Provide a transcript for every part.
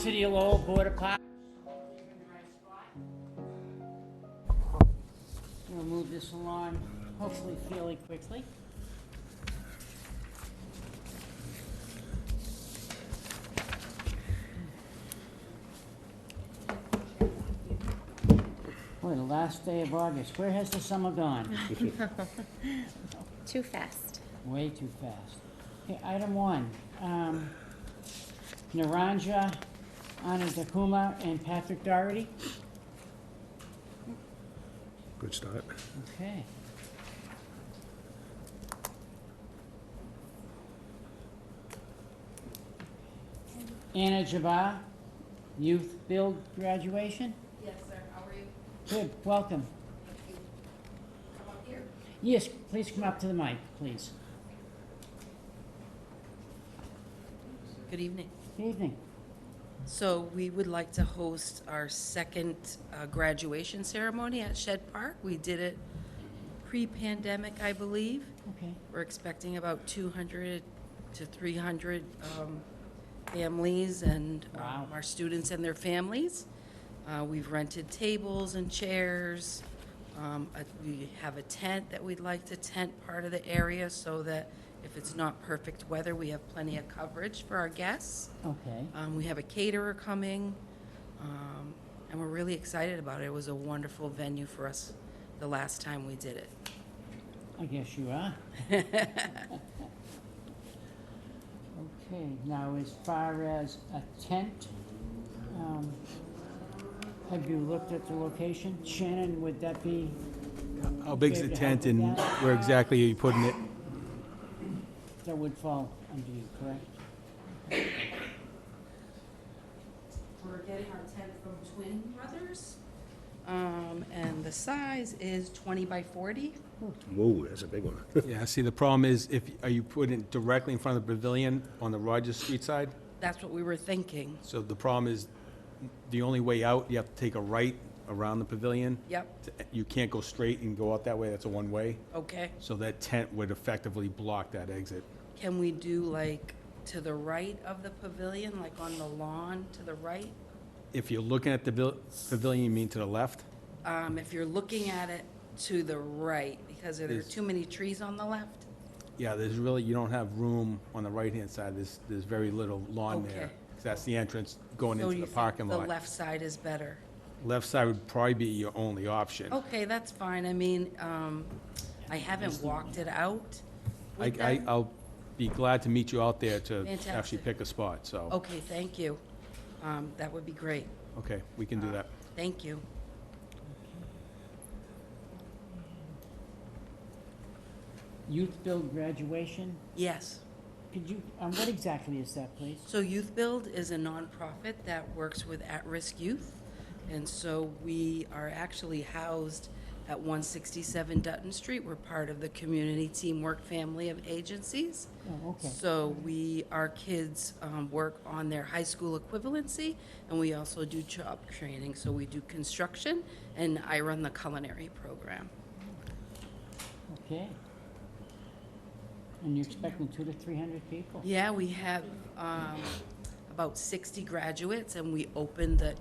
City of Lowell Board of Park. We'll move this along, hopefully fairly quickly. Boy, the last day of August. Where has the summer gone? Too fast. Way too fast. Okay, item 1. Naranja Anandakuma and Patrick Doherty. Good start. Okay. Anna Jabbar, Youth Build graduation. Yes, sir. How are you? Good, welcome. Thank you. Come up here. Yes, please come up to the mic, please. Good evening. Good evening. So we would like to host our second graduation ceremony at Shed Park. We did it pre-pandemic, I believe. Okay. We're expecting about 200 to 300 families and Wow. our students and their families. We've rented tables and chairs. We have a tent that we'd like to tent part of the area so that if it's not perfect weather, we have plenty of coverage for our guests. Okay. We have a caterer coming, and we're really excited about it. It was a wonderful venue for us the last time we did it. I guess you are. Okay, now as far as a tent, have you looked at the location? Shannon, would that be, How big's the Okay, to tent help with and that? where exactly are you putting it? that would fall under you, correct? We're getting our tent from Twin Brothers, and the size is 20 by 40. Whoa, that's a big one. Yeah, see, the problem is, are you putting it directly in front of the pavilion on the Rogers Street side? That's what we were thinking. So the problem is, the only way out, you have to take a right around the pavilion. Yep, You can't go straight and go out that way, that's a one-way. okay. So that tent would effectively block that exit. Can we do like to the right of the pavilion, like on the lawn to the right? If you're looking at the pavilion, you mean to the left? If you're looking at it to the right, because there are Is- too many trees on the left? Yeah, there's really, you don't have room on the right-hand side, there's very little lawn there. Okay. 'Cause that's the entrance going So into you the think parking the lot. left side is better? Left side would probably be your only option. Okay, that's fine. I mean, I haven't walked it out with them. I'll be glad to meet you out there to actually Fantastic. pick a spot, so, Okay, thank you. That would be great. okay, we can do that. Thank you. Youth Build graduation, Yes. could you, what exactly is that, please? So Youth Build is a nonprofit that works with at-risk youth. And so we are actually housed at 167 Dutton Street. We're part of the Community Teamwork family of agencies. Oh, okay. So our kids work on their high school equivalency, and we also do job training. So we do construction, and I run the culinary program. Okay. And you're expecting 200 to 300 people? Yeah, we have about 60 graduates, and we open the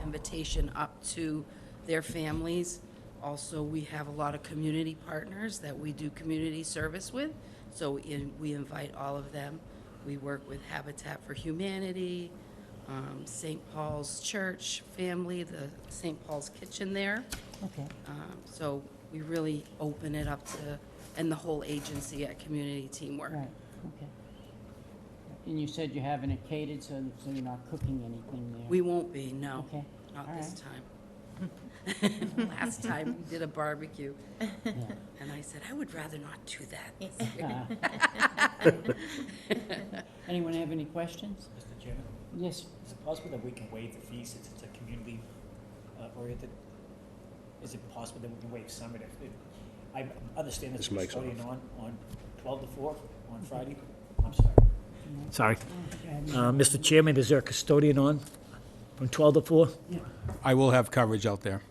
invitation up to their families. Also, we have a lot of community partners that we do community service with, so we invite all of them. We work with Habitat for Humanity, St. Paul's Church family, the St. Paul's Kitchen there. Okay. So we really open it up to, and the whole agency at Community Teamwork. Right, okay. And you said you haven't it catered, so you're not cooking anything there? We won't be, no. Okay, Not all this right. time. Last time we did a barbecue, Yeah. and I said, I would rather not do that. Anyone have any questions? Mr. Chairman, Yes, is it possible that we can waive the fee since it's a community oriented? Is it possible that we can waive some of it? I understand there's This mic's custodian off. on 12 to 4 on Friday. I'm sorry. Sorry. Mr. Chairman, is there a custodian on from 12 to 4? I will have coverage out there.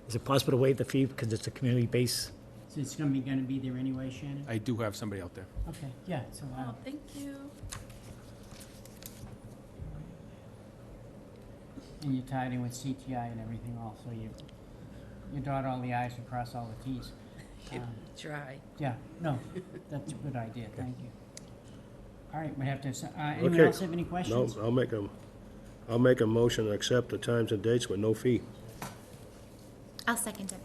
Is it possible to waive the fee because it's a community base? so it's gonna be there anyway, Shannon? I do have somebody out there. Okay, yeah, so, Oh, thank you. And you're tied in with CTI and everything also, you dot all the i's and cross all the t's. Try. Yeah, no, that's a good idea, thank you. All right, we have to, anyone Okay. else have any No, questions? I'll make a motion to accept the times and dates with no fee. I'll second it.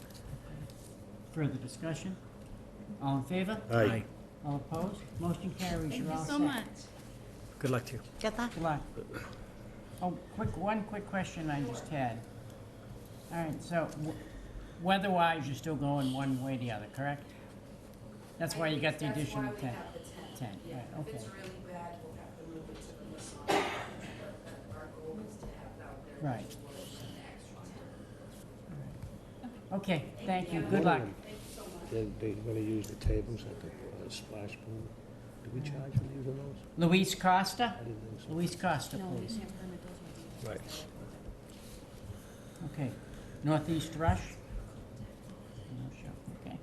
Further discussion? All in favor? Aye. All opposed? Motion carries, Thank you're you all so set. much. Good luck to you. Good luck. Good luck. Oh, one quick question I just had. All right, so weather-wise, you're still going one way or the other, correct? That's why you got the additional 10. 10, Yeah, right, if okay. it's really bad, we'll have to move it to the Masonic. But our goal is to have it out there. Right. for an extra 10. Okay, thank you, good luck. They're gonna use the tables at the splash pool. Do we charge for using those? Luis Costa? I didn't think so. Luis Costa, please. Right. Okay. Northeast Rush? No show, okay.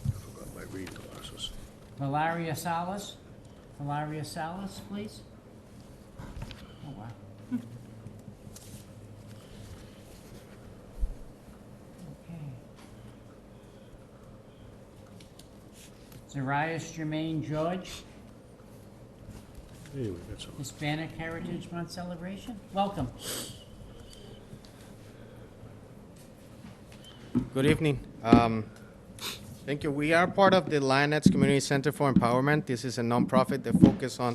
I forgot my reading glasses. Valeria Salas? Valeria Salas, please? Oh, wow. Okay. Zarias Jermaine George, Hey, we got some. Hispanic Heritage Month celebration. Welcome. Good evening. Thank you. We are part of the Lionets Community Center for Empowerment. This is a nonprofit that focuses on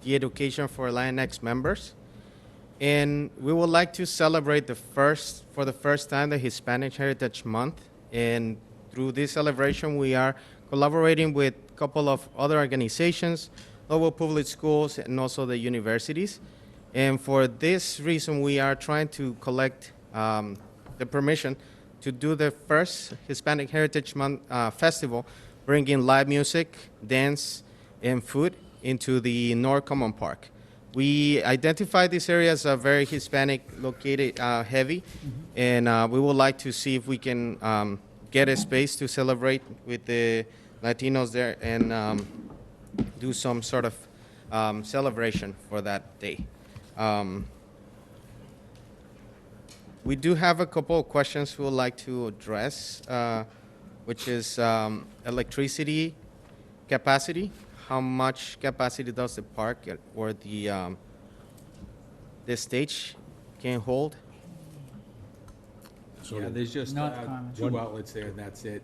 the education for Lionets members. And we would like to celebrate for the first time, the Hispanic Heritage Month. And through this celebration, we are collaborating with a couple of other organizations, local public schools, and also the universities. And for this reason, we are trying to collect the permission to do the first Hispanic Heritage Month festival, bringing live music, dance, and food into the North Common Park. We identify this area as a very Hispanic located heavy, and we would like to see if we can get a space to celebrate with the Latinos there and do some sort of celebration for that day. We do have a couple of questions we would like to address, which is electricity capacity. How much capacity does the park or the stage can hold? Yeah, there's just Not common. 2 outlets there, and that's it,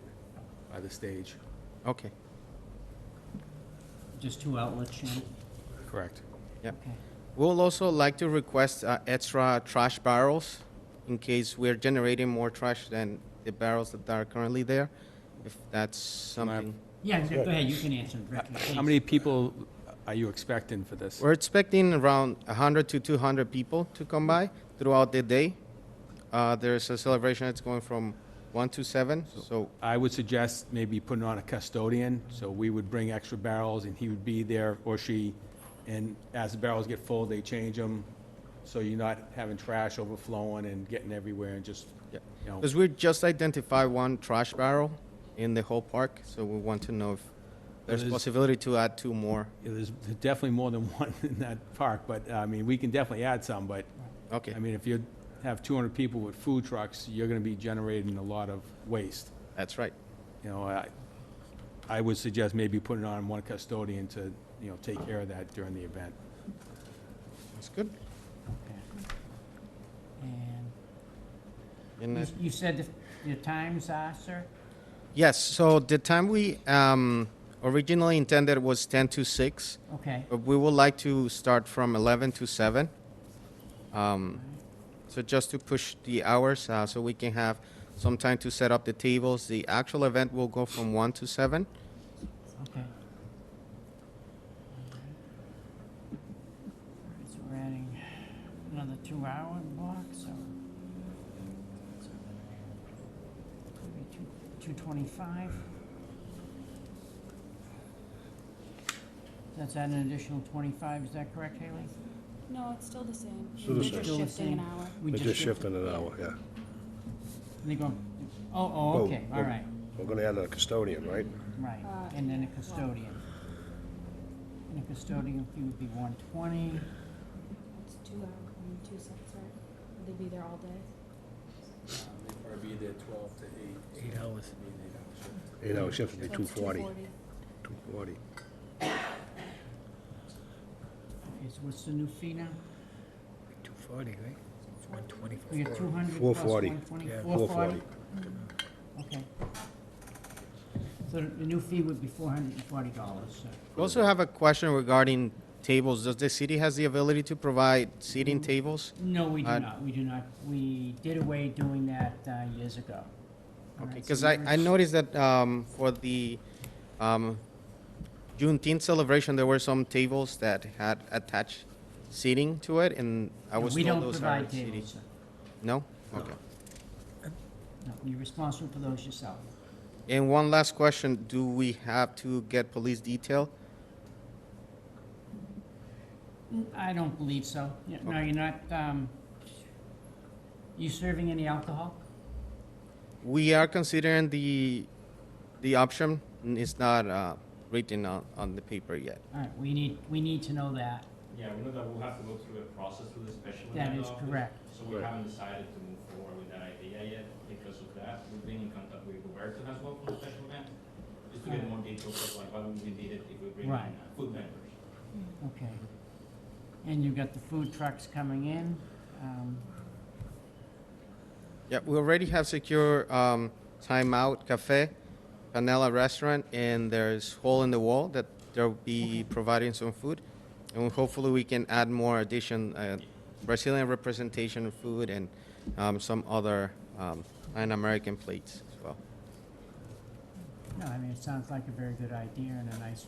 by the stage. Okay, Just 2 outlets, Shannon? Correct. yep. Okay. We'll also like to request extra trash barrels in case we're generating more trash than the barrels that are currently there, if that's something. Yeah, go ahead, you can answer, Ricky, please. How many people are you expecting for this? We're expecting around 100 to 200 people to come by throughout the day. There's a celebration that's going from 1 to 7, so I would suggest maybe putting on a custodian, so we would bring extra barrels, and he would be there, or she, and as the barrels get full, they change them, so you're not having trash overflowing and getting everywhere, and just, yeah. you know, Because we just identified one trash barrel in the whole park, so we want to know if there's There's- possibility to add 2 more. there's definitely more than one in that park, but, I mean, we can definitely add some, but, Okay, I mean, if you have 200 people with food trucks, you're gonna be generating a lot of waste. that's right. You know, I would suggest maybe putting on one custodian to, you know, take care of that during the event. That's good. Okay. And And, you said your times are, sir? yes, so the time we originally intended was 10 to 6, Okay. but we would like to start from 11 to 7. So just to push the hours so we can have some time to set up the tables. The actual event will go from 1 to 7. Okay. All right, so we're adding another 2-hour block, so maybe 225. That's at an additional 25, is that correct, Haley? No, it's still the same. Still the We're same. just Still the shifting an same. hour. We We're just shifted. shifting an hour, yeah. They go, oh, Oh, okay, all oh. right, We're gonna add a custodian, right? right, and then a custodian. And a custodian fee would be $120. It's 2 hours, 2 cents, right? Would they be there all day? They'd probably be there 12 to 8. 8 hours. 8 hours shift would be So it's 240. 240. 240. Okay, so what's the new fee now? 240, right? 120 for We got 4. 200 plus 440. 120? Yeah. 440. Okay. So the new fee would be $440, so. We also have a question regarding tables. Does the city has the ability to provide seating tables? No, we do Uh, not, we do not. We did away doing that years ago. All Okay, right, because so I noticed that for the Juneteenth celebration, there were some tables that had attached seating to it, and I was We told don't those are provide city. tables, sir. No? Okay. No, you're responsible for those yourself. And one last question, do we have to get police detail? I don't believe so. No, you're not, you serving any alcohol? We are considering the option, and it's not written on the paper yet. All right, we need to know that. Yeah, we know that we'll have to go through a process with the special That event is office. correct. So we Right. haven't decided to move forward with that idea yet because of that. We've been in contact with Roberto as well from the special event, just to get more details of like what would be needed if we bring in Right. food vendors. Okay. And you've got the food trucks coming in. Yeah, we already have secure Time Out Cafe, Panela Restaurant, and there's Hole in the Wall that they'll be providing some food. And hopefully we can add more addition, Brazilian representation of food and some other Latin American plates as well. No, I mean, it sounds like a very good idea and a nice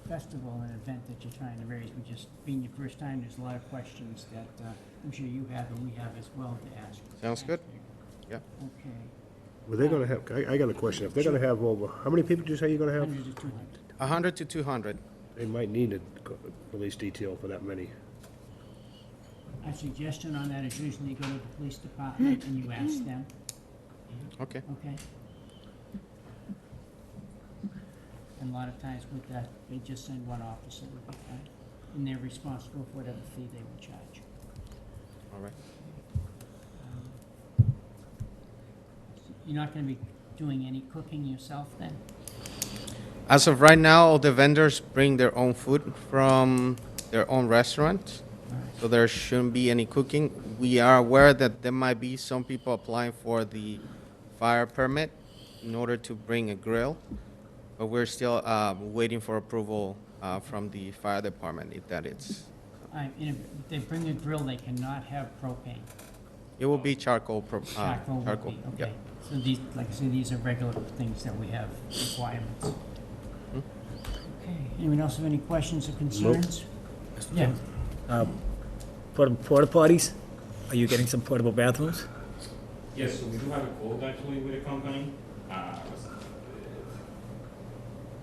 festival and event that you're trying to raise. We just, being your first time, there's a lot of questions that I'm sure you have and we have as well to ask. Sounds good. Yeah. Okay. Well, they're gonna have, I got a question. If they're gonna have over, how many people did you say you're gonna have? 100 to 200. 100 to 200. They might need a police detail for that many. A suggestion on that is usually you go to the police department and you ask them, Okay. okay? And a lot of times with that, they just send one officer would be fine. And they're responsible for whatever fee they would charge. All right. You're not gonna be doing any cooking yourself then? As of right now, all the vendors bring their own food from their own restaurant, so there shouldn't be any cooking. We are aware that there might be some people applying for the fire permit in order to bring a grill, but we're still waiting for approval from the fire department if that is. And if they bring a grill, they cannot have propane. It will be charcoal. Charcoal would be, yeah. okay. So these, like I said, these are regular things that we have requirements. Okay, anyone else have any questions or concerns? Yeah, Porta potties? Are you getting some portable bathrooms? Yes, so we do have a quote actually with a company,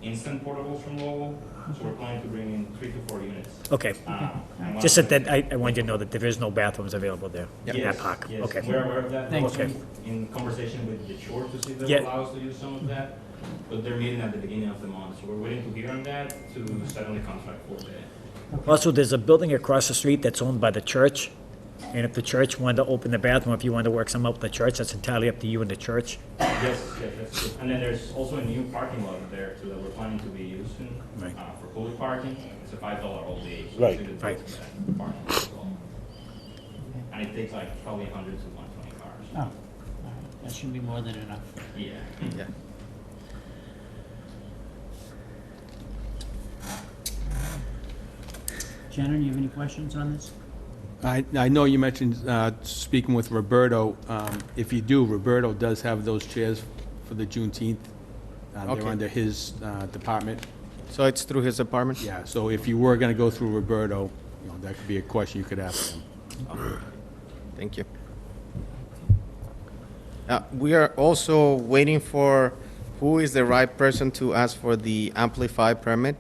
instant portables from Lowell. So we're planning to bring in 3 to 4 units. Okay. And one Just of that, them- I wanted you to know that there is no bathrooms available there in Yes, that park. yes, Okay. we're aware of that. Thanks. Also in conversation with the shore to see if they Yeah. will allow us to use some of that. But they're meeting at the beginning of the month, so we're waiting to hear on that to set on the contract for the. Also, there's a building across the street that's owned by the church. And if the church wanted to open the bathroom, if you wanted to work some out with the church, that's entirely up to you and the church. Yes, that's good. And then there's also a new parking lot there too that we're planning to be using Right. for public parking. It's a $5 all day. So Right. it's a good Right. price for that parking lot as well. And it takes like probably 100 to 120 cars. oh, all right, that should be more than enough. Yeah. Yeah. Shannon, you have any questions on this? I know you mentioned speaking with Roberto. If you do, Roberto does have those chairs for the Juneteenth. Okay. They're under his department. So it's through his apartment? Yeah, so if you were going to go through Roberto, that could be a question you could ask him. Thank you. We are also waiting for who is the right person to ask for the Amplify permit.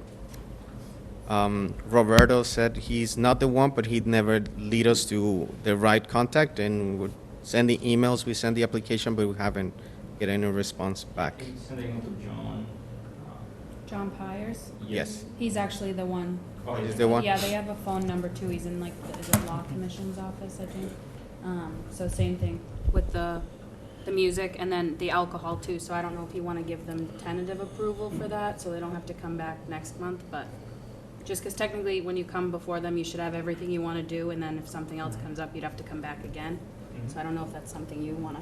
Roberto said he's not the one, but he'd never lead us to the right contact, and would send the emails, we send the application, but we haven't get any response back. I think sending it to John. John Pyers. Yes. He's actually the one. Oh, Is is the one? Yeah, they have a phone number too. He's in like, is it law commission's office, I think. So same thing with the music and then the alcohol too. So I don't know if you wanna give them tentative approval for that, so they don't have to come back next month, but just cause technically when you come before them, you should have everything you wanna do, and then if something else comes up, you'd have to come back again. So I don't know if that's something you wanna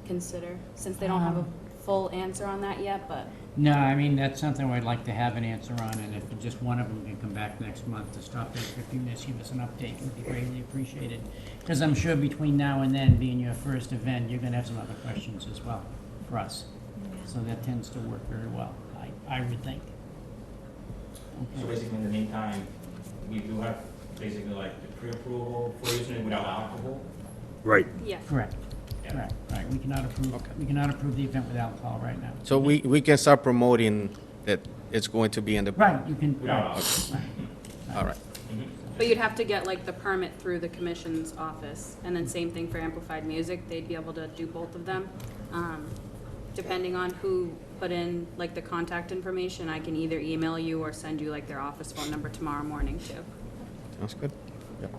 consider, since they don't have a full answer on that yet, but. No, I mean, that's something I'd like to have an answer on, and if just one of them can come back next month to stop there for a few minutes, give us an update, it would be greatly appreciated. Because I'm sure between now and then, being your first event, you're gonna have some other questions as well for us. So that tends to work very well, I would think. So Okay. basically, in the meantime, we do have basically like the pre-approval for using it without alcohol? Right. Yeah. Correct, Yeah. correct, right, we cannot approve the event with alcohol right now. So we can start promoting that it's going to be in the. Right, you can, Without right, alcohol. right. All right. But you'd have to get like the permit through the commission's office, and then same thing for amplified music, they'd be able to do both of them. Depending on who put in like the contact information, I can either email you or send you like their office phone number tomorrow morning too. Sounds good. Yep.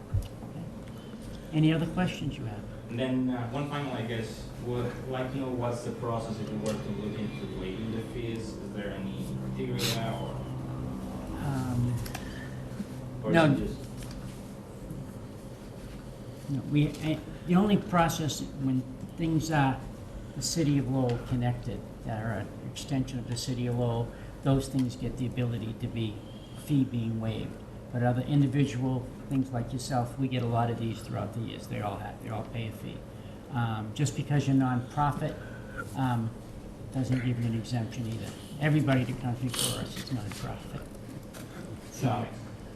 Any other questions you have? And then, one final, I guess, would like to know what's the process if we were to look into waiving the fees? Is there any criteria or is No. it just? No, the only process when things are the city of Lowell connected, that are an extension of the city of Lowell, those things get the ability to be, fee being waived. But other individual things like yourself, we get a lot of these throughout the years, they all pay a fee. Just because you're nonprofit, doesn't give you an exemption either. Everybody that comes before us is nonprofit. So,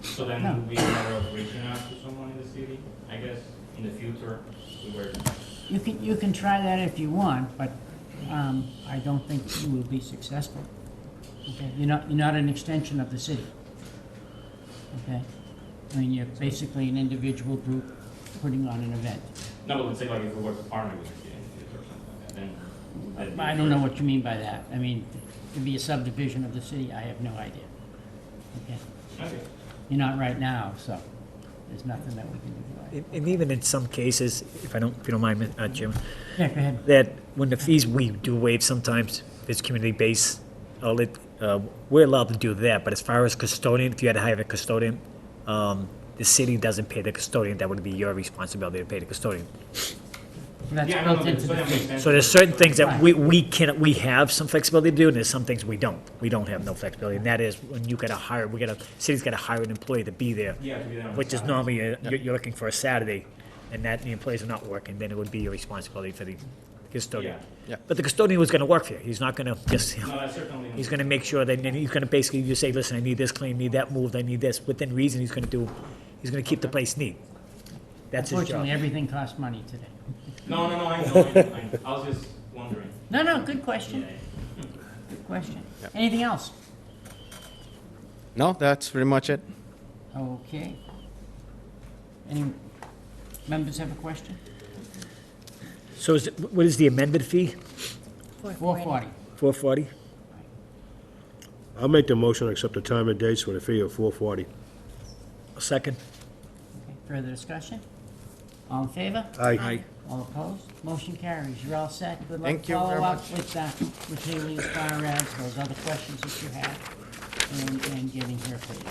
So then No. it would be a matter of reaching out to someone in the city, I guess, in the future, if we were to. you can try that if you want, but, I don't think you will be successful. Okay, you're not an extension of the city. Okay? I mean, you're basically an individual group putting on an event. No, but let's say like if we were to partner with the city in the future or something like that, then. that'd be I don't know great. what you mean by that. I mean, to be a subdivision of the city, I have no idea. Okay? Okay. You're not right now, so there's nothing that we can do about it. And even in some cases, if you don't mind, Jim, Yeah, go ahead. that when the fees we do waive sometimes, if it's community-based, we're allowed to do that, but as far as custodian, if you had to hire a custodian, the city doesn't pay the custodian, that would be your responsibility to pay the custodian. That's Yeah, no, built no, into the that makes fee. sense. So there's certain things that Right. we have some flexibility to do, and there's some things we don't. We don't have no flexibility, and that is when you gotta hire, city's gotta hire an employee to be there, Yeah, to be there on which is Saturday. normally, you're looking for a Saturday, and that the employees are not working, then it would be your responsibility for the custodian. Yeah. But the custodian was gonna work for you, he's not gonna just, No, that's certainly. he's gonna make sure that, and he's gonna basically just say, listen, I need this clean, need that moved, I need this, within reason, he's gonna keep the place neat. That's his job. Unfortunately, everything costs money today. No, I know. I was just wondering. No, good question. Yeah. Good question. Yep. Anything else? No, that's pretty much it. Okay. Any members have a question? So what is the amended fee? 440. $440? I'll make the motion to accept the time and dates for the fee of $440. A second? Okay, further discussion? All in favor? Aye. All opposed? Motion carries. You're all set. Good luck. Thank you very Follow up much. with Haley as far as those other questions that you have and getting here for you.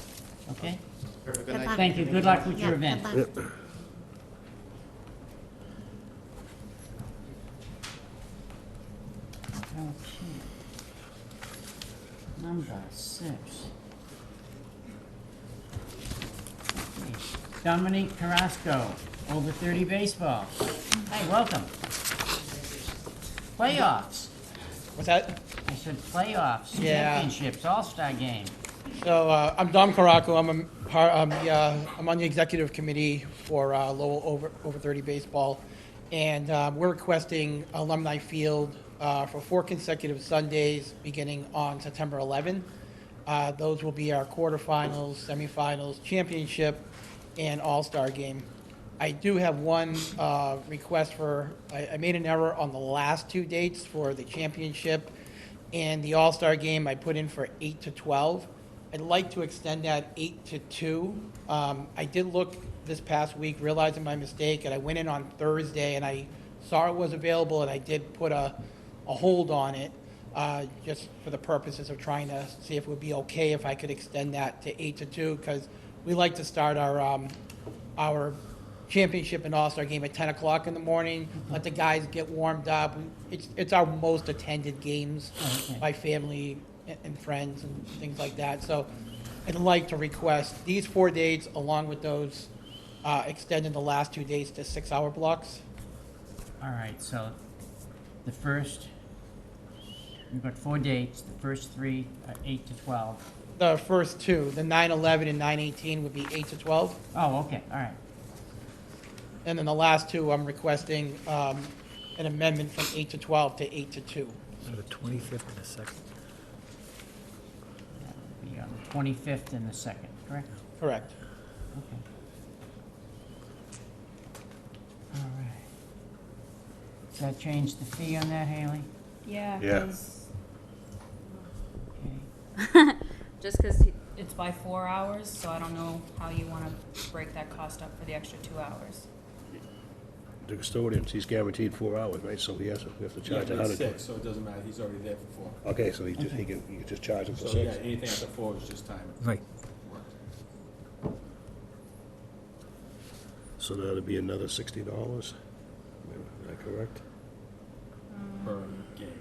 Okay? Good night. Thank you. Good luck with your event. Okay. Number 6. Okay. Dominique Carrasco, over 30 baseball. Hey, welcome. Playoffs. What's that? I said playoffs, Yeah. championships, all-star game. So I'm Dom Caraco. I'm on the executive committee for Lowell over 30 baseball, and we're requesting Alumni Field for 4 consecutive Sundays beginning on September 11. Those will be our quarterfinals, semifinals, championship, and all-star game. I do have one request for. I made an error on the last 2 dates for the championship. And the All-Star game, I put in for 8 to 12. I'd like to extend that 8 to 2. I did look this past week, realizing my mistake, and I went in on Thursday, and I saw it was available, and I did put a hold on it, just for the purposes of trying to see if it would be okay if I could extend that to 8 to 2, because we like to start our championship and all-star game at 10 o'clock in the morning, let the guys get warmed up. It's our most attended games Okay. by family and friends and things like that. So I'd like to request these 4 dates along with those, extending the last 2 days to 6-hour blocks. All right, so the first, you've got 4 dates, the first 3 are 8 to 12. The first two, the 9/11 and 9/18 would be 8 to 12. Oh, okay, all right. And then the last two, I'm requesting an amendment from 8 to 12 to 8 to 2. So the 25th and the 2nd. That would be on the 25th and the 2nd, correct? Correct. Okay. All right. Does that change the fee on that, Haley? Yeah, Yeah. 'cause- Okay. just because it's by 4 hours, so I don't know how you want to break that cost up for the extra 2 hours. The custodians, he's guaranteed 4 hours, right? So we have to charge Yeah, a it's hundred. 6, so it doesn't matter, he's already there for 4. Okay, so he can just charge him for So, yeah, 6. anything after 4 is just time. Right. So that'll be another $60. Is that correct? Per game.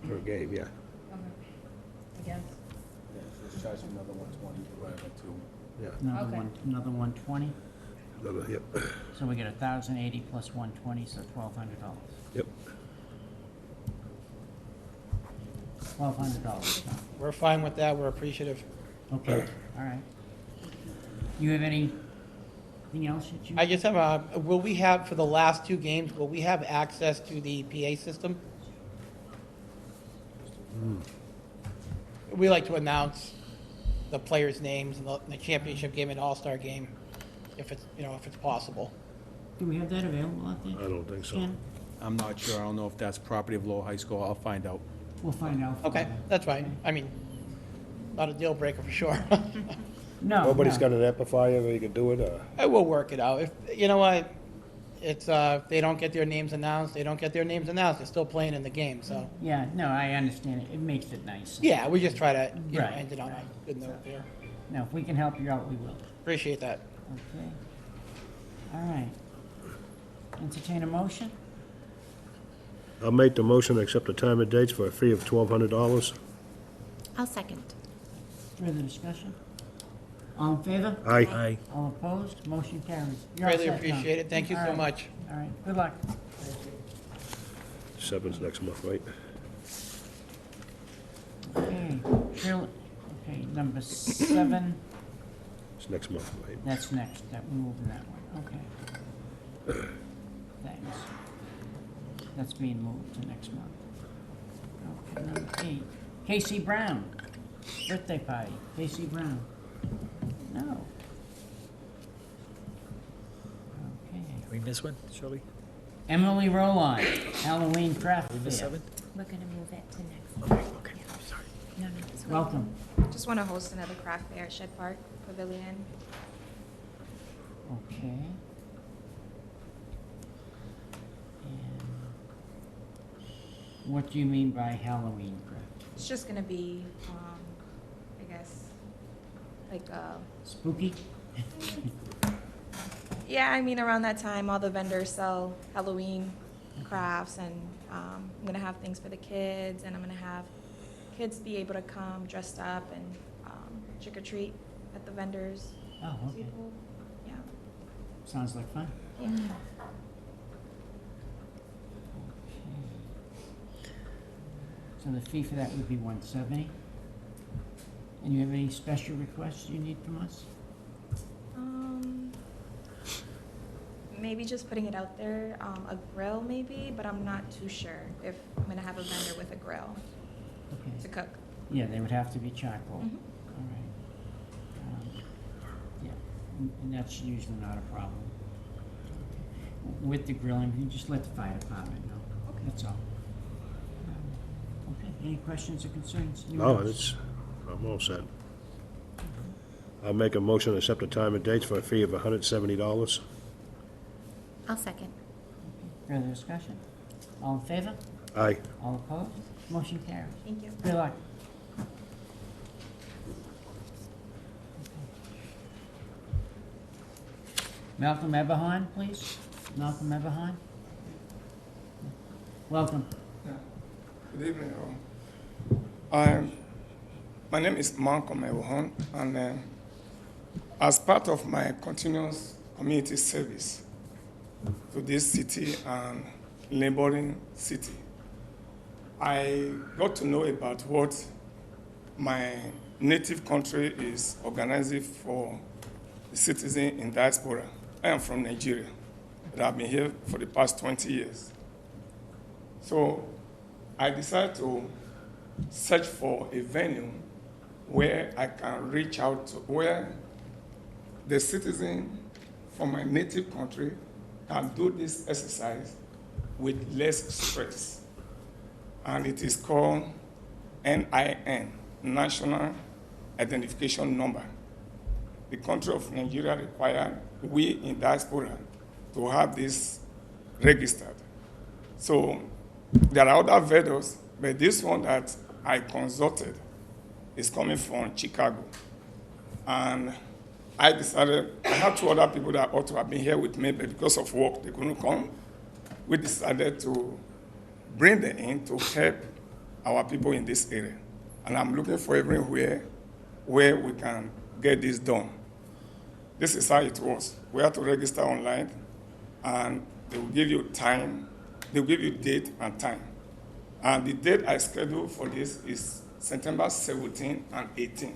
Per game, yeah. I guess. Yeah, so just charge him another 120 divided by 2. Yeah. Okay. Another 120? Yep. So we get 1,080 plus 120, so $1,200. Yep. $1,200. We're fine with that. We're appreciative. Okay, all right. You have anything else that you? I just have will we have, for the last 2 games, will we have access to the PA system? We like to announce the players' names in the championship game and all-star game, if it's possible. Do we have that available out there? I don't think so. Ken? I'm not sure, I don't know if that's property of Lowell High School, I'll find out. We'll find out. for Okay, you. that's fine. I mean, not a deal breaker for sure. No. Nobody's no. got an amplifier where you can do it, or? I will work it out. If, you know what, it's, if they don't get their names announced, they don't get their names announced. They're still playing in the game, so. Yeah, no, I understand it. It makes it nice. Yeah, we just try to, Right, end it on a right. good note there. Now, if we can help you out, we will. Appreciate that. Okay. All right. Entertain a motion? I'll make the motion to accept the time and dates for a fee of $1,200. I'll second. Further discussion? All in favor? Aye. Aye. All opposed? Motion carries. You're all Greatly set, Tom. appreciate it. Thank you All so right. much. All right, good luck. 7's next month, right? Okay, Shirley, okay, number 7, It's next month, right? that's next, that, we're moving that one, okay. Thanks. That's being moved to next month. Okay, number 8, Casey Brown, birthday party, Casey Brown. No. Okay. We miss one, Shirley? Emily Rowline, Halloween craft We miss fair. 7? We're gonna move it to next. Okay, sorry. No, no. it's fine. Welcome. Just want to host another craft fair at Shed Park Pavilion. Okay. And what do you mean by Halloween craft? It's just going to be, I guess, like, Spooky? yeah, I mean, around that time, all the vendors sell Halloween crafts, and I'm going to have things for the kids, and I'm going to have kids be able to come dressed up and trick or treat at the vendors. Oh, okay. People, yeah. Sounds like fun. Yeah. Okay. So the fee for that would be $170. And you have any special requests you need from us? Maybe just putting it out there, a grill maybe, but I'm not too sure if I'm going to have a vendor with a grill to Okay. cook. Yeah, they would have to be charcoal. Mhm. All right. Yeah, and that's usually not a problem. With the grilling, you just let the fire department know. Okay. That's all. Okay. Any questions or concerns? Anyone No, else? it's, I'm all set. I'll make a motion to accept the time and dates for a fee of $170. I'll second. Further discussion? All in favor? Aye. All opposed? Motion carries. Thank you. Good luck. Malcolm Eberhard, please. Malcolm Eberhard. Welcome. Good evening. My name is Malcolm Ewohon, and as part of my continuous community service to this city and neighboring city, I got to know about what my native country is organizing for the citizen in diaspora. I am from Nigeria, but I've been here for the past 20 years. So I decided to search for a venue where I can reach out to, where the citizen from my native country can do this exercise with less stress. And it is called NIN, National Identification Number. The country of Nigeria requires we in diaspora to have this registered. So there are other vendors, but this one that I consulted is coming from Chicago. And I decided, I had two other people that ought to have been here with me, but because of work, they couldn't come. We decided to bring them in to help our people in this area. And I'm looking for everywhere where we can get this done. This is how it was. We have to register online, and they will give you time. They will give you date and time. And the date I scheduled for this is September 17 and 18,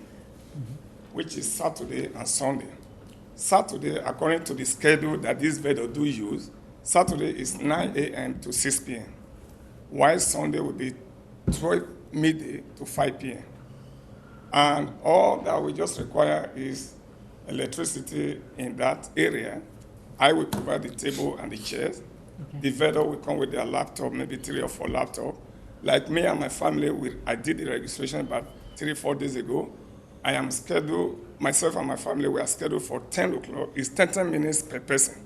which is Saturday and Sunday. Saturday, according to the schedule that this vendor do use, Saturday is 9 a.m. to 6 p.m., while Sunday will be 12 midday to 5 p.m. And all that we just require is electricity in that area. I will provide the table and the chairs. Okay. The vendor will come with their laptop, maybe 3 or 4 laptops. Like me and my family, I did the registration about 3 or 4 days ago. I am scheduled, myself and my family, we are scheduled for 10 o'clock. It's 10 minutes per person.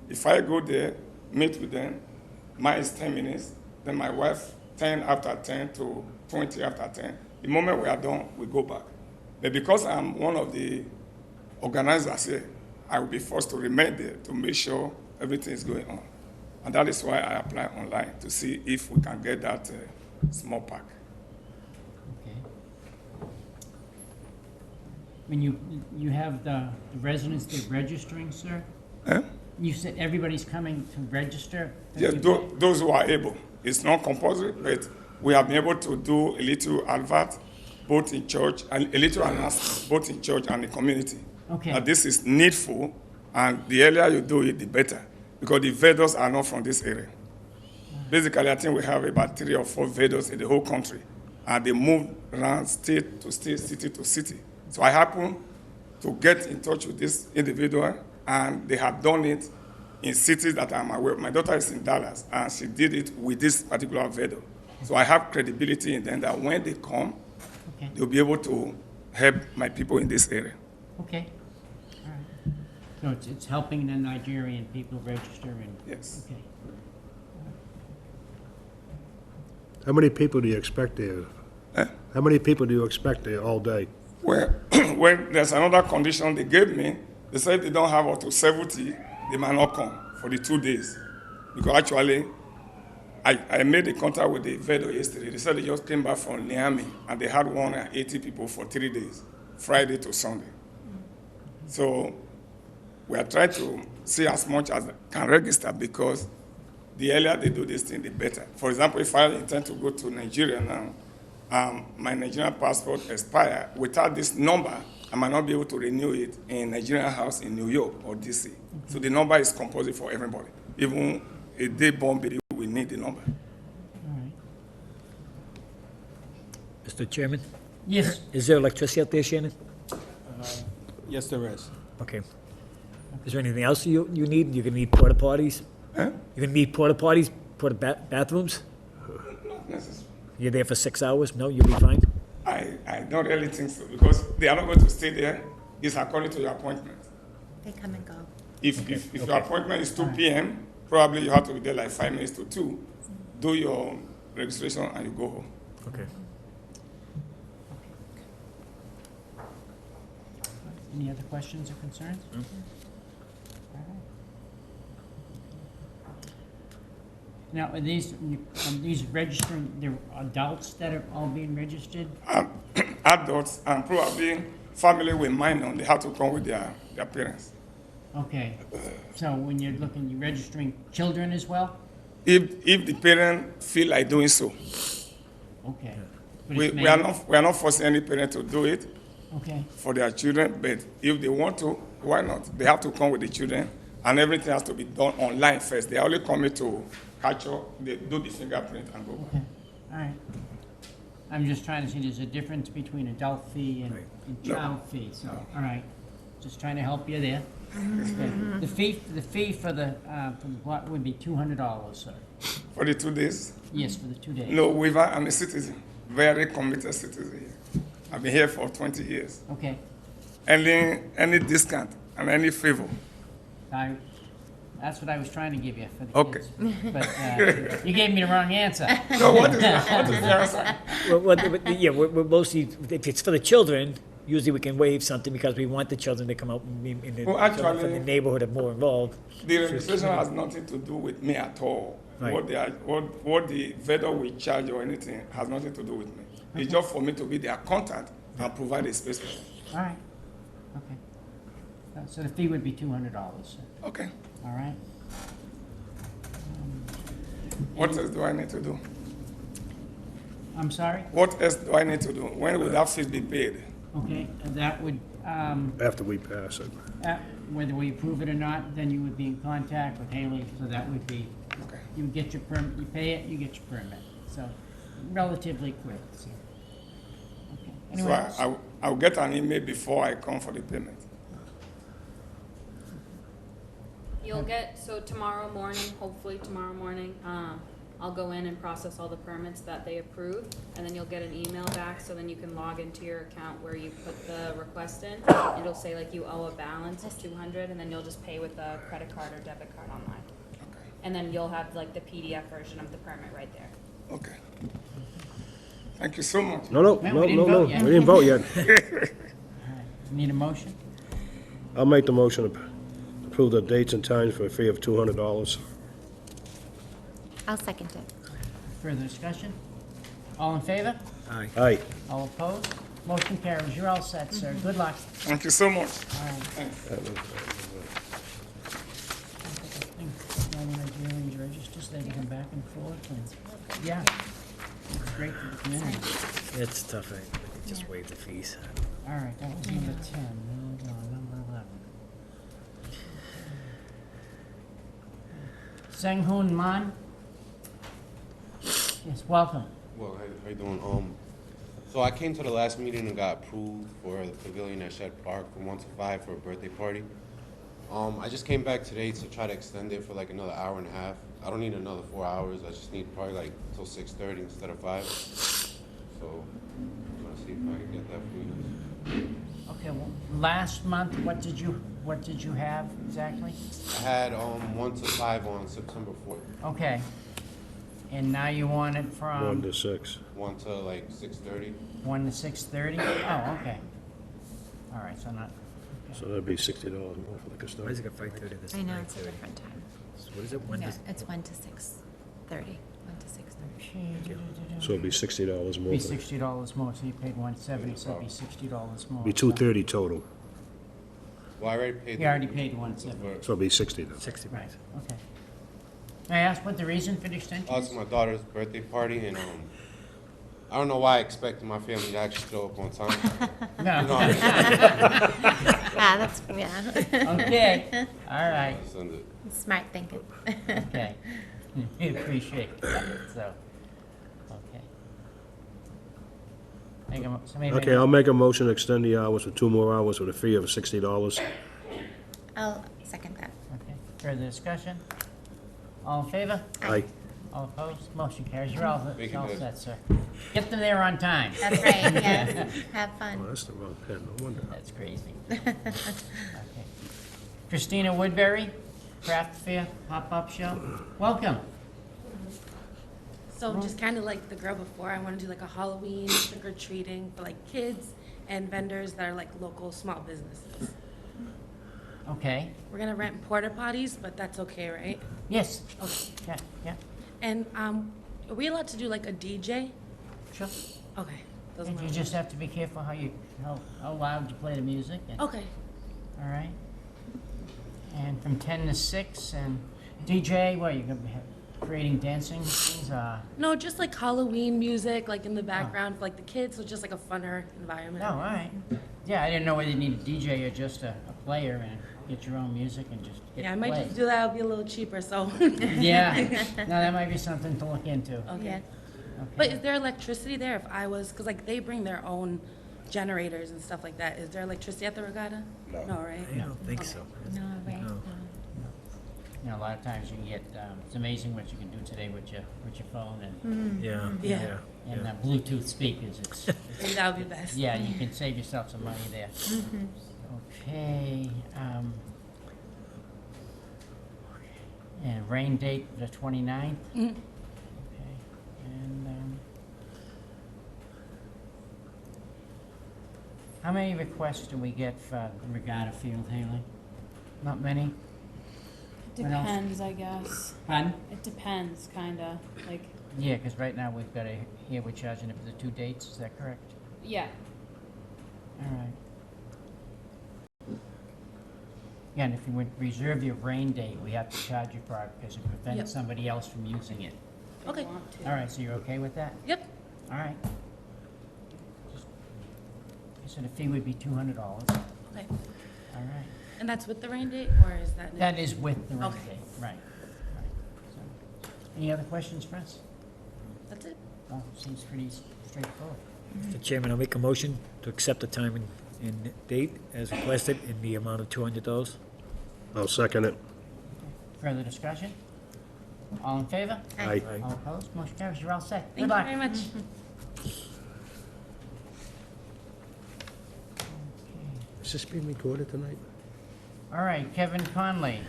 If I go there, meet with them, mine is 10 minutes. Then my wife, 10 after 10 to 20 after 10. The moment we are done, we go back. But because I'm one of the organizers here, I will be forced to remain there to make sure everything is going on. And that is why I apply online to see if we can get that small pack. Okay. When you have the residents there registering, sir? Huh? You said everybody's coming to register? Yes, those who are able. It's not compulsory, but we have been able to do a little advert, both in church, and a little announcement, both in church and the community. Okay. This is needful, and the earlier you do it, the better, because the vendors are not from this area. Basically, I think we have about 3 or 4 vendors in the whole country, and they move around state to state, city to city. So I happen to get in touch with this individual, and they have done it in cities that I'm aware of. My daughter is in Dallas, and she did it with this particular vendor. So I have credibility in them that when they come, Okay. they'll be able to help my people in this area. Okay. All right. So it's helping the Nigerian people register and? Yes. Okay. How many people do you expect there? How many people do you expect there all day? Well, when there's another condition they gave me, they said they don't have up to 70, they might not come for the 2 days. Because actually, I made a contact with the vendor yesterday. They said they just came back from Niamey, and they had 180 people for 3 days, Friday to Sunday. So we are trying to see as much as can register, because the earlier they do this thing, the better. For example, if I intend to go to Nigeria now, my Nigerian passport expires. Without this number, I might not be able to renew it in Nigerian house in New York or DC. So the number is compulsory for everybody. Even a day born baby, we need the number. All right. Mr. Chairman, Yes. is there electricity out there, Shannon? Yes, there is. Okay. Is there anything else you need? You're gonna need porta potties? Huh? You're gonna need porta potties, bathrooms? Not necessary. You're there for 6 hours? No, you'll be fine? I don't really think so, because they are not going to stay there. It's according to your appointment. They come and go. If your appointment is 2 p.m., probably you have to be there like 5 minutes to 2, do your registration, and you go home. Okay. Any other questions or concerns? All right. Now, are these registering, they're adults that are all being registered? Adults and probably family with minor, they have to come with their parents. Okay, so when you're looking, you're registering children as well? If the parent feel like doing so, Okay. But we it's are made- not forcing any parent to do it Okay, for their children, but if they want to, why not? They have to come with the children, and everything has to be done online first. They are only coming to capture, they do the fingerprint and go. okay, all right. I'm just trying to see, there's a difference between adult fee and No. child fee, so, all right. Just trying to help you there. Okay. The fee for the block would be $200, sir. For the 2 days? Yes, for the 2 days. No, I'm a citizen, very committed citizen here. I've been here for 20 years. Okay, Any discount and any favor? that's what I was trying to give you for the Okay. kids. But you gave me the wrong answer. No, what is the answer? We're mostly, if it's for the children, usually we can waive something because we want the children to come out in the, Well, from the actually- neighborhood and more involved. The registration has nothing to do with me at all. Right. What the vendor will charge or anything has nothing to do with me. It's just for me to be their contact and provide a space for them. All right, okay. So the fee would be $200, sir. Okay. All right? What else do I need to do? I'm sorry? What else do I need to do? When will that fee be paid? Okay, and that would, After we pass it. whether we approve it or not, then you would be in contact with Haley, so that would be, Okay. you would get your permit, you pay it, you get your permit. So relatively quick, so. Okay. Anyone else? So I'll get an email before I come for the payment. You'll get, so tomorrow morning, hopefully tomorrow morning, I'll go in and process all the permits that they approve, and then you'll get an email back, so then you can log into your account where you put the request in. It'll say like you owe a balance of 200, and then you'll just pay with a credit card or debit card online. Okay. And then you'll have like the PDF version of the permit right there. Okay. Thank you so much. No, Man, we didn't vote yet. we didn't vote yet. Need a motion? I'll make the motion to approve the dates and times for a fee of $200. I'll second it. Further discussion? All in favor? Aye. All opposed? Motion carries. You're all set, sir. Good luck. Thank you so much. All right. Nigerians registers, they can come back and forth, and, yeah. It's great for the community. It's tough, I just waive the fees. All right, that was number 10. Now we're on number 11. Sang-Hoon Man? Yes, welcome. Well, how you doing? So I came to the last meeting and got approved for the pavilion at Shed Park from 1 to 5 for a birthday party. I just came back today to try to extend it for like another hour and a half. I don't need another 4 hours. I just need probably like till 6:30 instead of 5. So I'm gonna see if I can get that for you. Okay, well, last month, what did you have exactly? I had 1 to 5 on September 4th. Okay. And now you want it 1 from to 6. 1 to like 6:30. 1 to 6:30? Oh, okay. All right, so not, So that'd be $60 more for the Why is custodian. it got 5:30 this I know, night? it's a different time. So what is it, when No, does, it's 1 to 6:30. 1 to 6:30. So it'd be $60 more. be for the- $60 more, so you paid 170, so it'd be $60 more. Be $230 total. Well, I already paid. You already paid 170. So it'd be 60 then. 60 Right, bucks? okay. May I ask what the reason for the extension Oh, it's is? my daughter's birthday party, and I don't know why I expected my family to actually show up on time. No. Ah, that's, yeah. Okay, all right, Send it. Smart thinking. okay. We appreciate that, so, okay. Somebody make Okay, I'll make a motion to extend the hours for 2 more hours with a fee of $60. I'll second that. Okay, further discussion? All in favor? Aye. All opposed? Motion carries. You're all Thank you, all Judge. set, sir. Get them there on time. That's right, yes. Have Oh, fun. that's the wrong pen, no wonder. That's crazy. Okay. Christina Woodbury, Craft Fair Pop-Up Show. Welcome. So just kind of like the girl before, I want to do like a Halloween trick or treating for like kids and vendors that are like local small businesses. Okay. We're gonna rent porta potties, but that's okay, right? Yes. Okay. Yeah, yeah. And are we allowed to do like a DJ? Sure. Okay. Those are And my you just have to be careful how loud you play the music. And, Okay. all right. And from 10 to 6, and DJ, what, you're gonna be creating dancing things? No, just like Halloween music, like in the background for like the kids, so just like a funner environment. Oh, all right. Yeah, I didn't know whether you need a DJ or just a player and get your own music and just get Yeah, I to might play. just do that. It'll be a little cheaper, so. Yeah. No, that might be something to look into. Okay. Yeah. But is there electricity there if I was, because like they bring their own generators and stuff like that. Is there electricity at the regatta? No. No, right? I don't think so. No, right. No. You know, a lot of times you can get, it's amazing what you can do today with your phone and, Yeah, Yeah. yeah. and yeah. Bluetooth speakers. It's, Maybe that would be best. yeah, you can save yourself some money there. Okay, and rain date, the 29th? Mhm. Okay, and, how many requests do we get for the regatta field, Haley? Not many? What else? Depends, I guess. Pardon? It depends, kinda, like, Yeah, because right now we've got here we're charging it for the 2 dates, is that correct? yeah. All right. Yeah, and if you would reserve your rain date, we have to charge you for it because it Yep. prevents somebody else from using it. if you Okay. want to. All right, so you're okay with that? Yep. All right. So the fee would be $200. Okay. All right. And that's with the rain date, or is that? That is with the rain Okay. date, right. So, any other questions for us? That's it. Oh, seems pretty straightforward. Mr. Chairman, I'll make a motion to accept the time and date as requested in the amount of $200. I'll second it. Further discussion? All in favor? Aye. All opposed? Motion carries. You're all set. Thank Good you luck. very much. Is this being recorded tonight? All right, Kevin Conley,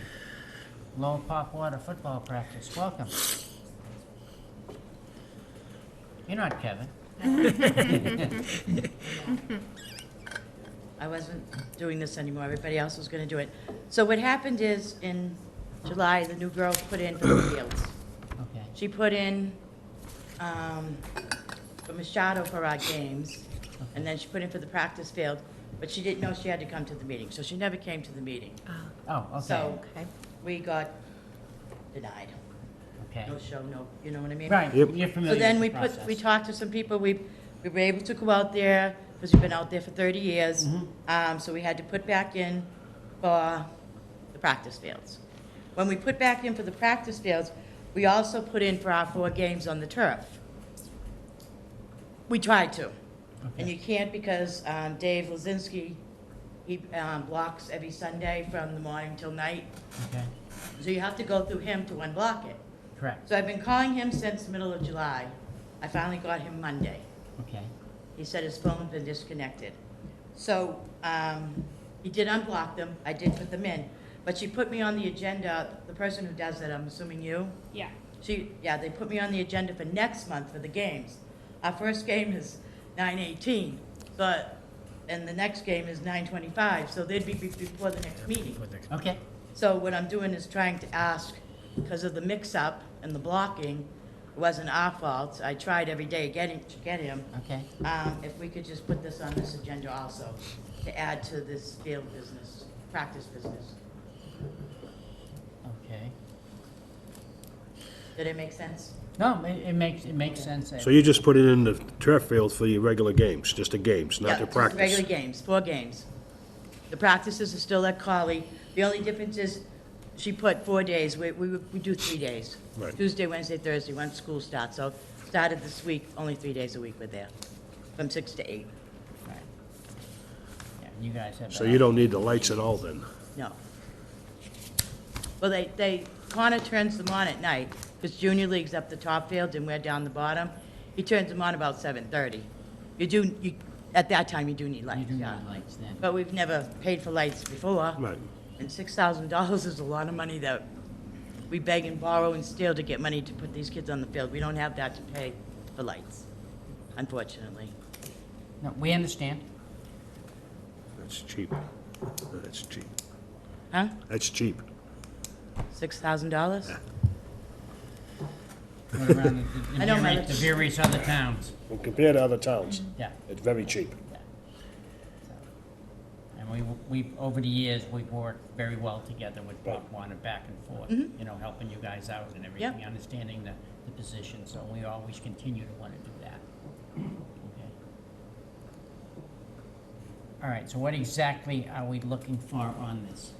Lower Popwater football practice. Welcome. You're not Kevin. I wasn't doing this anymore, everybody else was gonna do it. So what happened is, in July, the new girl put in for the fields. Okay. She put in, for Machado for our games, and then she put in for the practice field, but she didn't know she had to come to the meeting, so she never came to the meeting. Oh, okay. So, we got denied. Okay. No show, no, you know what I mean? Right, Yep. you're So familiar then with we the put, process. we talked to some people, we were able to go out there, because we've been out there for 30 years. So we had to put back in for the practice fields. When we put back in for the practice fields, we also put in for our 4 games on the turf. We tried to. And you can't because Dave Lazinski, he blocks every Sunday from the morning till night. Okay, So you have to go through him to unblock it. correct. So I've been calling him since the middle of July. I finally got him Monday. Okay, He said his phone's been disconnected. So, he did unblock them, I did put them in, but she put me on the agenda, the person who does it, I'm assuming you? Yeah. They put me on the agenda for next month for the games. Our first game is 9/18, and the next game is 9/25, so they'd be before the next meeting. okay. So what I'm doing is trying to ask, because of the mix-up and the blocking, it wasn't our fault. I tried every day to get him. Okay. If we could just put this on this agenda also, to add to this field business, practice business. Okay. Did it make sense? No, it makes sense. So you just put it in the turf field for your regular games, just the games, not Yeah, the just practice? regular games, 4 games. The practices are still at Collie. The only difference is she put 4 days. We do 3 days. Right. Tuesday, Wednesday, Thursday, once school starts. So started this week, only 3 days a week we're there, from 6 to 8. Right. Yeah, you guys have. So you don't need the lights at all then? No. Well, they Connor turns them on at night, because Junior League's up the top field and we're down the bottom. He turns them on about 7:30. At that time, you do need lights, do yeah. need lights then. But we've never paid for lights before. Right. And $6,000 is a lot of money that we beg and borrow and steal to get money to put these kids on the field. We don't have that to pay for lights, unfortunately. No, we understand. That's cheap. That's cheap. Huh? That's cheap. $6,000? What around I know, my- the various other towns, Well, compared to other towns, yeah. it's very cheap. And we, over the years, we've worked very well together with Bob Warner back and forth, Mhm. you know, helping you guys out and everything, understanding the position, so we always continue to want to do that. Okay. All right, so what exactly are we looking for on this?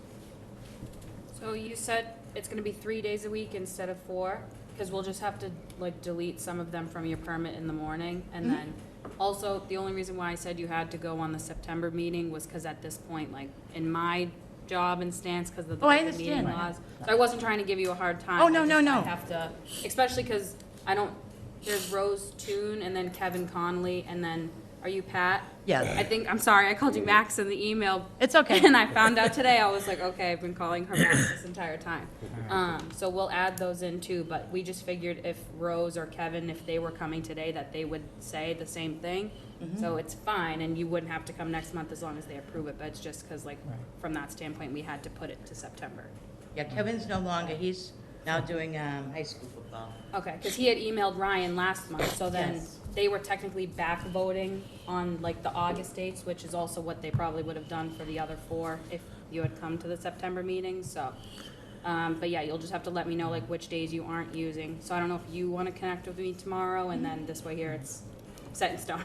So you said it's gonna be 3 days a week instead of 4, because we'll just have to like delete some of them from your permit in the morning, and then also, the only reason why I said you had to go on the September meeting was because at this point, like, in my job and stance, because of the Oh, I open meeting understand. laws. So I wasn't trying to give you a hard time. Oh, no, no, no. I have to, especially because I don't, there's Rose Toon and then Kevin Connolly, and then, are you Pat? Yes. I think, I'm sorry, I called you Max in the email. It's okay. And I found out today, I was like, okay, I've been calling her Max this entire time. So we'll add those in too, but we just figured if Rose or Kevin, if they were coming today, that they would say the same thing. So it's fine, and you wouldn't have to come next month as long as they approve it, but it's just because like, from that standpoint, we had to put it to September. Yeah, Kevin's no longer, he's now doing high school football. Okay, because he had emailed Ryan last month, so then Yes. they were technically back voting on like the August dates, which is also what they probably would have done for the other 4 if you had come to the September meeting, so. But yeah, you'll just have to let me know like which days you aren't using. So I don't know if you want to connect with me tomorrow, and then this way here it's set in stone.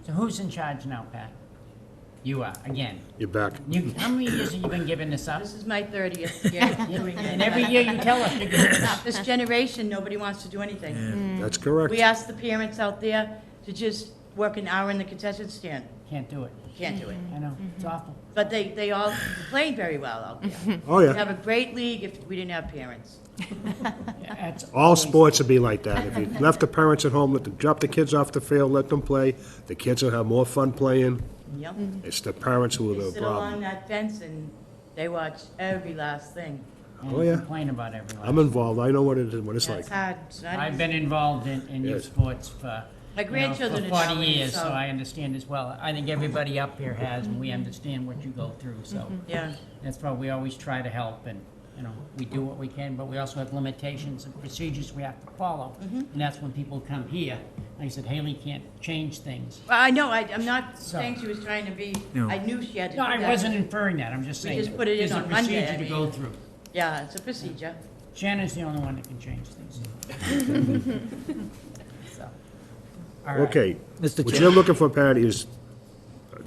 So who's in charge now, Pat? You are, again. You're back. How many years have you been giving this up? This is my 30th year doing it. And every year you tell us you're giving it up. This generation, nobody wants to do anything. That's correct. We asked the parents out there to just work an hour in the concession stand. Can't do it. Can't do it. I know, it's awful. But they all played very well out there. Oh, yeah. We'd have a great league if we didn't have parents. Yeah, it's All sports would be like that. If you left the parents at home, let them drop the kids off the field, let them play, the kids will have more fun playing. Yep. It's the parents who are They the sit along problem. that fence and they watch every last thing. And Oh, yeah. complain about everyone. I'm involved. I know what it is, what it's like. That's hard. It's not I've easy. been involved in youth Yes. sports for, My grandchildren for are 40 doing it, years, so so- I understand as well. I think everybody up here has, and we understand what you go through, so. Yeah. That's why we always try to help, and, you know, we do what we can, but we also have limitations and procedures we have to follow. And that's when people come here. Like I said, Haley can't change things. Well, I know, I'm not So- saying she was trying to be, No. I knew she had to do No, that. I wasn't inferring that, I'm just We saying. just put it in there's a on Monday, procedure I to go mean. through. Yeah, it's a procedure. Shannon's the only one that can change things. So, all right. Okay. Mr. What Chair. you're looking for, Patty, is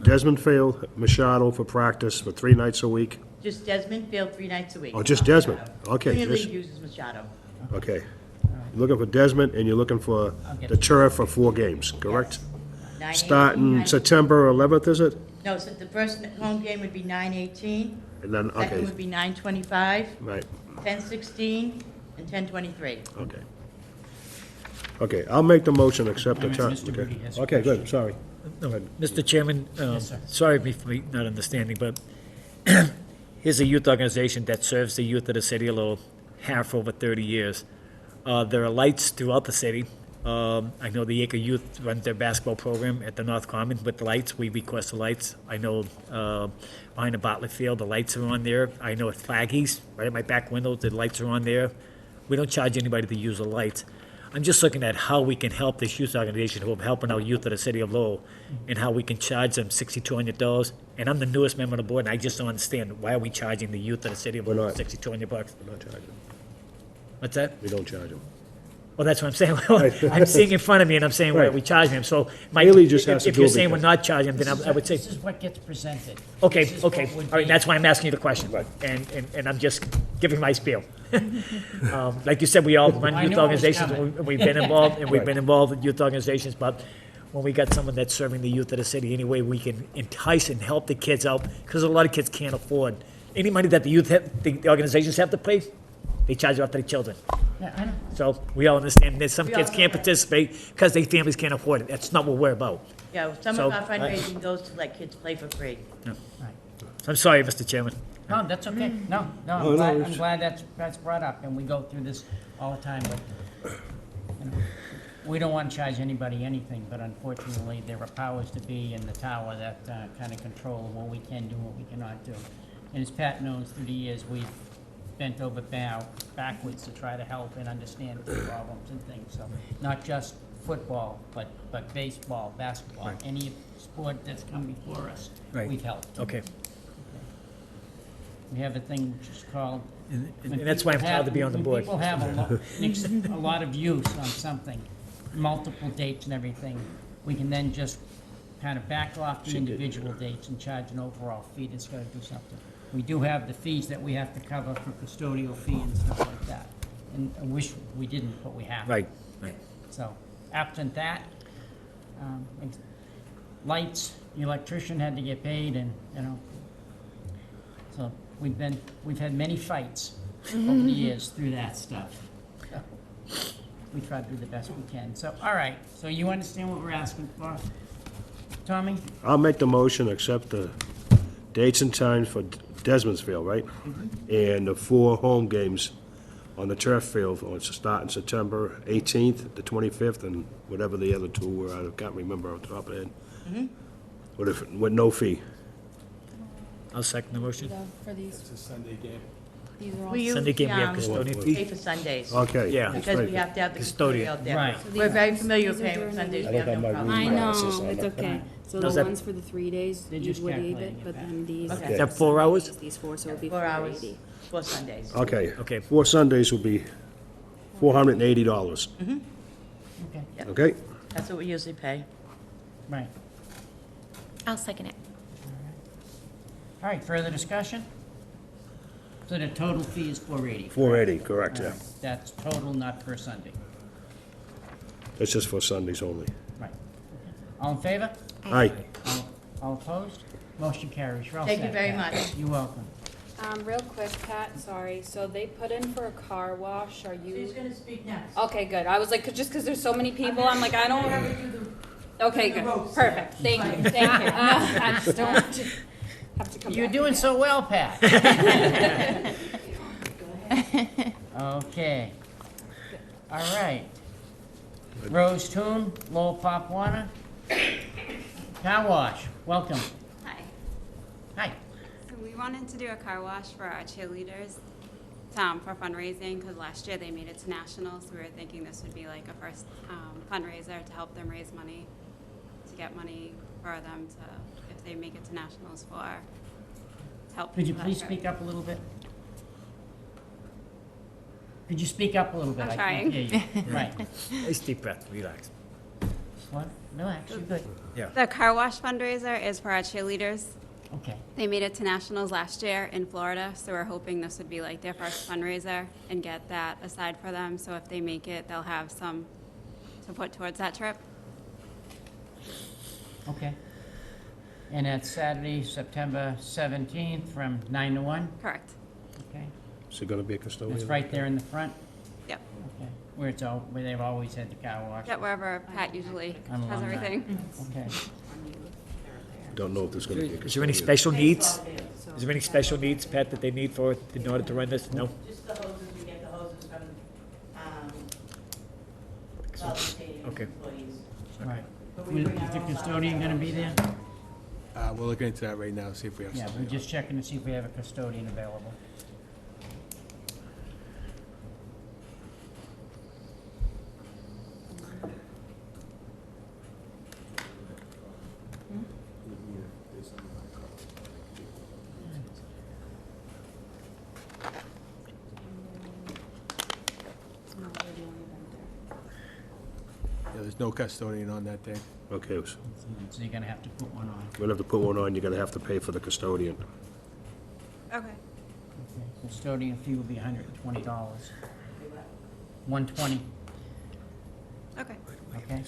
Desmond Field, Machado for practice for 3 nights a week? Just Desmond Field 3 nights a week. Oh, just Desmond? Okay, Junior just- League uses Machado. Okay. You're looking for Desmond, and you're looking for the turf for 4 games, correct? 9/18, Starting 9 September 11th, is it? No, so the first home game would be 9/18. And then, Second okay, would be 9/25, right, 10/16, and 10/23. okay. Okay, I'll make the motion, accept the Wait a minute, turf. Mr. Rudy has a Okay, good, question. sorry. No, Mr. Chairman, Yes, sir. sorry for me not understanding, but here's a youth organization that serves the youth of the city a little half over 30 years. There are lights throughout the city. I know the Acre Youth runs their basketball program at the North Common with the lights. We request the lights. I know behind the Bartlett Field, the lights are on there. I know at Flaggies, right at my back window, the lights are on there. We don't charge anybody to use the lights. I'm just looking at how we can help this youth organization who are helping out youth of the city of Lowell, and how we can charge them $6,200. And I'm the newest member of the board, and I just don't understand, why are we charging the youth of the city of We're Lowell not. $6,200? We're not charging. What's that? We don't charge them. Well, that's what I'm saying. I'm seeing in front of me, and I'm saying, why are we charging them? So, my, Haley just has to if do you're it saying we're because- not charging them, then I would say, This is what gets presented. okay, This is what okay, would all right, be- that's why I'm asking you the question. Right. And I'm just giving my spiel. Like you said, we all run I youth knew it was organizations, coming. and we've been involved, and we've Right. been involved in youth organizations, but when we got someone that's serving the youth of the city, any way we can entice and help the kids out, because a lot of kids can't afford, any money that the youth have, the organizations have to pay, they charge it off to the children. Yeah, I know. So we all understand that some We kids all can't know that. participate because their families can't afford it. That's not what we're about. Yeah, some So, of our fundraising goes to let kids play for free. So I'm sorry, Mr. Chairman. No, that's okay. No, No, I'm no, glad, I'm it's- glad that's brought up, and we go through this all the time, but, you know, we don't want to charge anybody anything, but unfortunately, there are powers to be in the tower that kind of control what we can do and what we cannot do. And as Pat knows, through the years, we've bent over backwards to try to help and understand the problems and things, so, not just football, but baseball, basketball, Right. any sport that's come before us, Right. we've helped. Okay. We have a thing which is called. And when that's why I'm people proud have- to be on the when board. people have a lot of use on something, multiple dates and everything, we can then just kind of back off the individual dates and charge an overall fee that's gotta do something. We do have the fees that we have to cover for custodial fee and stuff like that. And I wish we didn't, but we have. Right, right. So, absent that, lights, the electrician had to get paid and, you know, so we've had many fights over the years through that stuff. We try to do the best we can. So, all right, so you understand what we're asking for? Tommy? I'll make the motion, accept the dates and times for Desmondsville, right? And the 4 home games on the turf field, starting September 18th, the 25th, and whatever the other 2 were, I can't remember off the top of the head. With no fee. I'll second the motion. For these, It's a Sunday game. these are all. We use, Sunday game, we have custodian fee. pay for Sundays. Okay. Yeah. that's Because right. we have to have the Custodian. custodian out there. Right. We're very familiar with These are paying for during the Sundays, week. we have I don't no have my problem. I reading know, glasses on. it's okay. So the How's that? ones for the 3 days, They're you just would calculating 80, it but back. then these. Okay. Is that 4 hours? These 4, so it would be 4 hours, 480. 4 Sundays. Okay. Okay. 4 Sundays will be $480. Okay, Okay? That's what we usually pay. right. I'll second it. All right, further discussion? So the total fee is $480. $480, correct, All yeah. right, that's total, not per Sunday. That's just for Sundays only. Right. All in favor? Aye. All opposed? Motion carries. You're all Thank you set, very Pat. much. You're welcome. Real quick, Pat, sorry, so they put in for a car wash, are you? She's gonna speak next. Okay, good, I was like, just because there's so many people, I'm like, I don't. Okay, good, perfect, thank you, thank you. No, I just don't want to have to come back. You're doing so well, Pat. Okay. All right. Rose Toon, Lowell Pop Warner. Car wash, welcome. Hi. Hi. So we wanted to do a car wash for our cheerleaders for fundraising because last year they made it to nationals. So we were thinking this would be like a first fundraiser to help them raise money, to get money for them to, if they make it to nationals, to help. Could you that please trip. speak up a little bit? Could you speak up a little bit? I'm I can't trying. hear you. Right. Nice deep breath, relax. What? Relax, you're good. Yeah. The car wash fundraiser is for our cheerleaders. Okay. They made it to nationals last year in Florida, so we're hoping this would be like their first fundraiser and get that aside for them. So if they make it, they'll have some to put towards that trip. Okay. And that's Saturday, September 17th from 9 to 1? Correct. Okay. Is it gonna be a custodian? It's right there in the front? Yep. Okay. Where they've always had the car wash? Yep, wherever Pat usually On has alumni. everything. Okay. Don't know if there's gonna be a custodian. Is there any special needs? Is there any special needs, Pat, that they need for, in order to run this? No? Just the hoses, we get the hoses from, South Stadium Okay. employees. Right. But we bring Is our the own custodian gonna be there? We're looking into that right now, see if we have Yeah, something. we're just checking to see if we have a custodian available. Yeah, there's no custodian on that day. Okay, So you're gonna have to put one on. we'll have to put one on, you're gonna have to pay for the custodian. Okay. Okay. Custodian fee will be $120. 120, Okay. okay?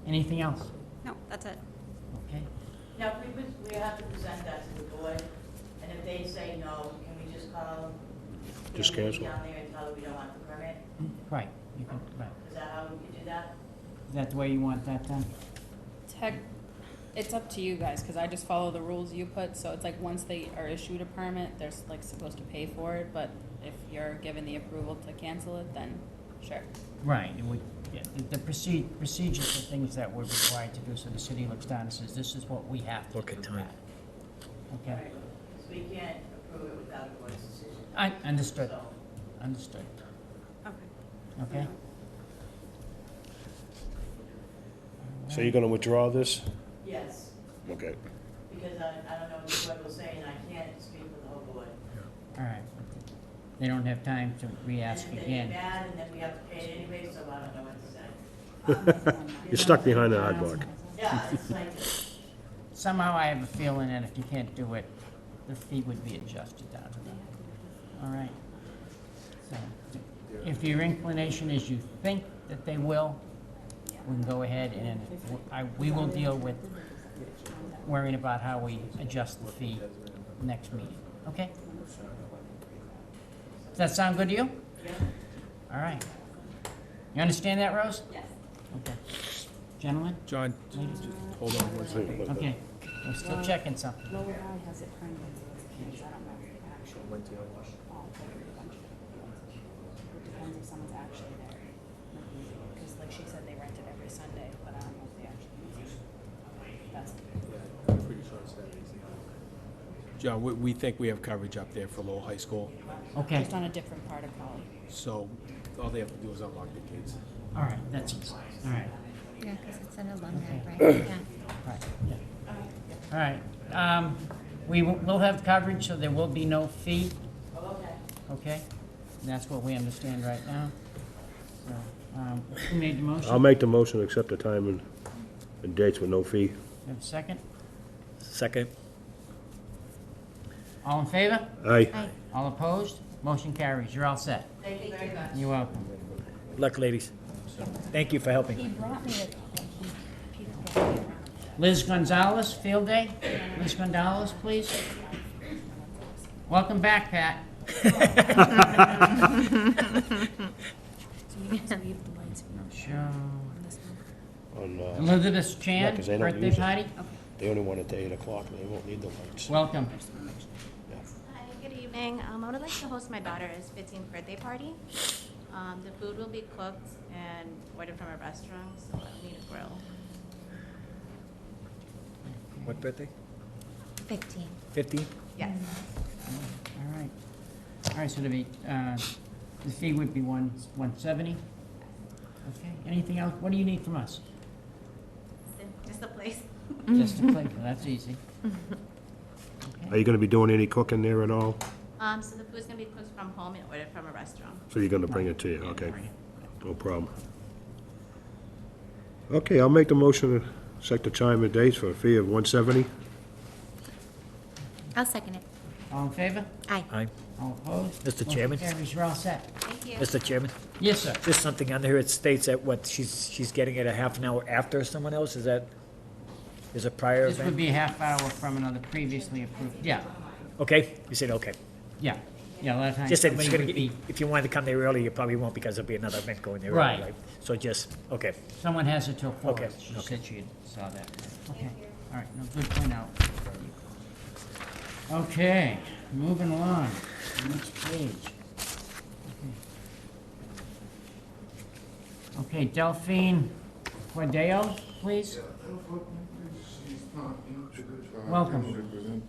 Anything else? No, that's it. Okay. Now, we have to present that to the board, and if they say no, can we just call Just Can we cancel. be down there and tell her we don't want the permit? Right, you can, right. Is that how we could do that? Is that the way you want that done? Tech, it's up to you guys, cause I just follow the rules you put, so it's like once they are issued a permit, they're like supposed to pay for it, but if you're given the approval to cancel it, then sure. Right, it would, yeah, the procedures are things that we're required to do, so the city looks down and says, this is what we have to do. Look at time. Okay, So we can't approve it without a board's decision. I, understood, So- understood, Okay. okay? So you're gonna withdraw this? Yes, Okay. because I don't know what the board was saying, I can't speak for the whole board. All right. They don't have time to re-ask And then again. it's bad, and then we have to pay it anyway, so I don't know what to say. You're stuck behind the aardvark. Yeah, it's like, Somehow I have a feeling that if you can't do it, the fee would be adjusted down to that. All right. So, if your inclination is you think that they will, we can go ahead and we will deal with worrying about how we adjust the fee next meeting, okay? Does that sound good to you? yeah. All right. You understand that, Rose? Yes. Okay. Gentlemen? John, hold on one second. Okay, we're still checking something. Lower High has it printed, I don't know if actually. All the bunch of it depends if someone's actually there. Because like she said, they rent it every Sunday, but I don't know if they actually use it. That's, John, we think we have coverage up there for Lowell High School, Okay, just on a different part of Collie. so all they have to do is unlock the gates. all right, that's easy. All right, Yeah, because it's an alumni, right? Yeah. right, yeah. All right, we'll have coverage, so there will be no fee, Okay. okay? And that's what we understand right now. So, who made the motion? I'll make the motion to accept the time and dates with no fee. Have a second? Second. All in favor? Aye. Aye. All opposed? Motion carries. You're all set. Thank you very much. You're welcome. Good luck, ladies. Thank you for helping. He brought me Liz Gonzalez, Field Day. Liz Gonzalez, please. Welcome back, Pat. Sure. On, Elizabeth yeah, Chan, 'cause they don't birthday use it. party. They only want it to 8 o'clock, they won't need the lights. Welcome. Hi, good evening. I would like to host my daughter's 15th birthday party. The food will be cooked and ordered from a restaurant, so I'll need a grill. What birthday? 15. 15? Yes. All right. All right, so the fee would be $170. Okay, anything else? What do you need from us? Just a place. Just a plate, well, that's easy. Are you gonna be doing any cooking there at all? So the food's gonna be cooked from home and ordered from a restaurant. So you're gonna bring it to you, okay. No problem. Okay, I'll make the motion to set the time and dates for a fee of $170. I'll second it. All in favor? Aye. Aye. All opposed? Mr. Motion Chairman? carries. You're all set. Thank you. Mr. Chairman? Yes, sir. Just something under here, it states that what, she's getting it a half an hour after someone else, is that, is a prior This would event? be a half hour from another previously approved, yeah, Okay, you said okay. yeah. Yeah, a lot of times Just said, somebody it's gonna would get- be, if you wanted to come there early, you probably won't because there'll be another event going there. early, Right. So just, okay. someone has it till 4. Okay, She okay. said she saw that. Okay, all right, no, good point out. Okay, moving along, next page. Okay, Delphine Quadeo, please. Welcome.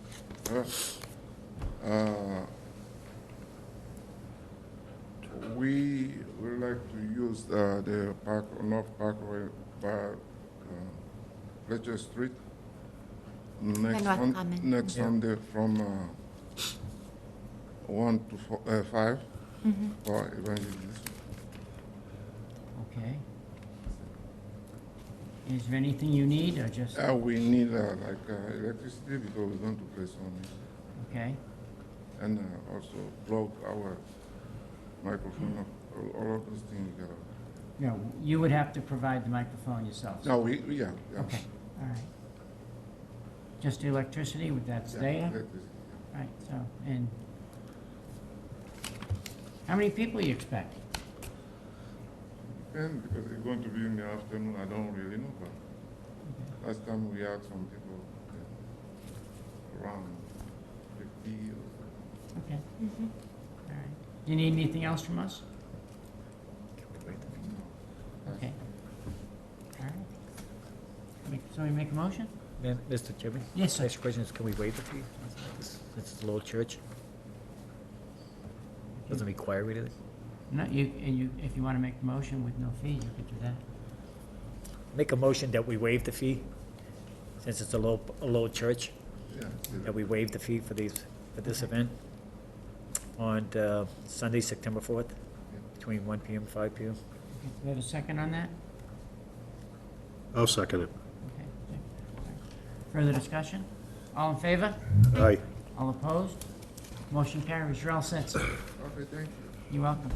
We would like to use the park, North Parkway by Fletcher Street next, North Common. next Yeah. Sunday from 1 to 5 Mhm. for evangelism. Okay. Is there anything you need, or just, We need electricity because we're going to play some music. okay? And also plug our microphone, all of those things. No, you would have to provide the microphone yourself. No, yeah. Okay, all right. Just the electricity, would that stay? electricity, Right, so, and How many people you expect? And because it's going to be in the afternoon, I don't really know, but last time we had some people around 50 or so. Okay. All right. Do you need anything else from us? Okay. All right. Somebody make a motion? Then, Mr. Chairman? Yes, sir. Next question is, can we waive the fee? Since it's a little church? Doesn't require it, No, if you want to make the motion with no fee, you could do that. Make a motion that we waive the fee, since it's a low church, Yeah. that we waive the fee for this event on Sunday, September 4th, between 1 PM and 5 PM. Okay. Do we have a second on that? I'll second it. Okay. Further discussion? All in favor? Aye. All opposed? Motion carries. You're all set, sir. Okay, thank you. You're welcome.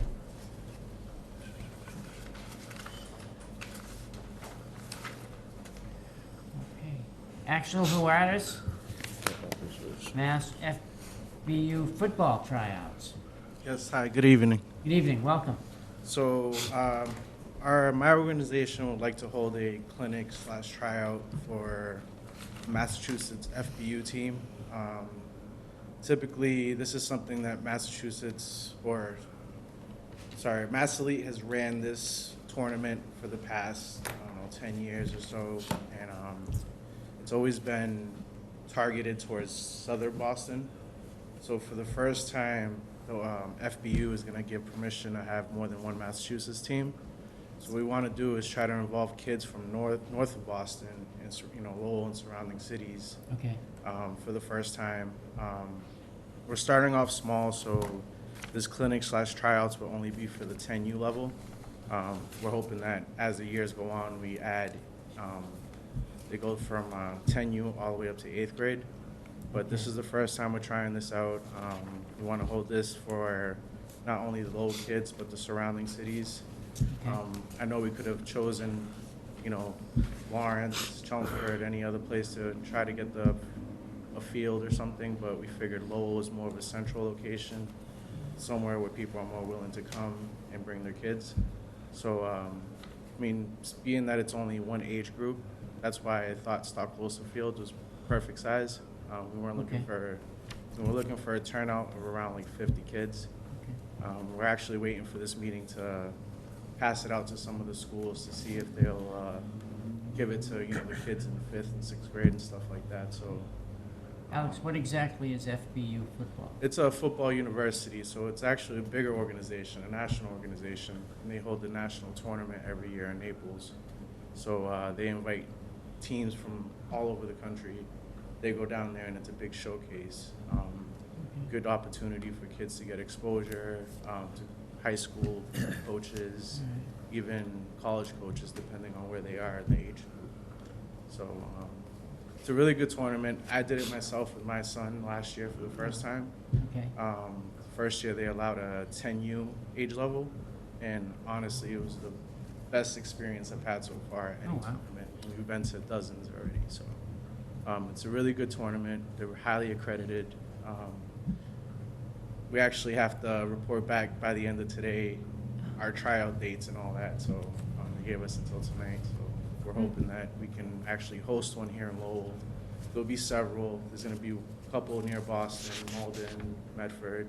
Okay. Axel Huartis, Mass FBU football tryouts. Yes, hi, good evening. Good evening, welcome. So, my organization would like to hold a clinic / tryout for Massachusetts FBU team. Typically, this is something that Mass Elite has ran this tournament for the past, 10 years or so, and it's always been targeted towards Southern Boston. So for the first time, FBU is going to give permission to have more than one Massachusetts team. So what we want to do is try to involve kids from north of Boston and Lowell and surrounding cities. Okay. For the first time. We're starting off small, so this clinic / tryouts will only be for the 10U level. We're hoping that as the years go on, we add, they go from 10U all the way up to 8th grade. But this is the first time we're trying this out. We want to hold this for not only the Lowell kids, but the surrounding cities. I know we could have chosen, Lawrence, Chelmsford, any other place to try to get a field or something, but we figured Lowell was more of a central location, somewhere where people are more willing to come and bring their kids. So, being that it's only one age group, that's why I thought Stockholster Field was perfect size. We weren't looking for a turnout of around like 50 kids. We're actually waiting for this meeting to pass it out to some of the schools to see if they'll give it to the kids in the 5th and 6th grade and stuff like that. So, Alex, what exactly is FBU football? it's a football university, so it's actually a bigger organization, a national organization, and they hold the national tournament every year in Naples. So they invite teams from all over the country. They go down there, and it's a big showcase. Good opportunity for kids to get exposure to high school coaches, even college coaches, depending on where they are in the age group. So it's a really good tournament. I did it myself with my son last year for the first time. Okay. First year they allowed a 10U age level, and honestly, it was the best experience I've had so far at any tournament. We've been to dozens already, so it's a really good tournament. They were highly accredited. We actually have to report back by the end of today our tryout dates and all that, so they gave us until tonight. So we're hoping that we can actually host one here in Lowell. There'll be several. There's going to be a couple near Boston, Malden, Medford,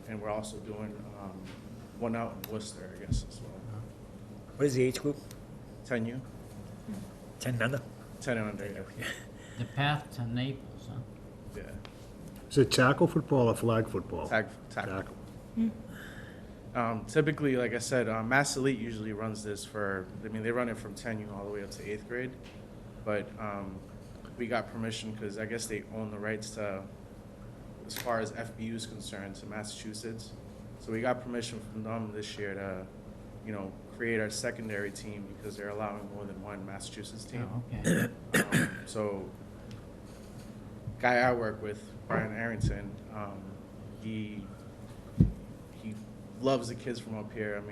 and we're also doing one out in Worcester, I guess, as well. What is the age group? 10U. 10 under? 10 and under, yeah. The path to Naples, huh? Yeah. Is it tackle football or flag football? Tackle. Typically, like I said, Mass Elite usually runs this they run it from 10U all the way up to 8th grade. But we got permission because I guess they own the rights to, as far as FBU is concerned, to Massachusetts. So we got permission from them this year to, create our secondary team because they're allowing more than one Massachusetts team. Oh, okay. So, guy I work with, Brian Arrington, he loves the kids from up here.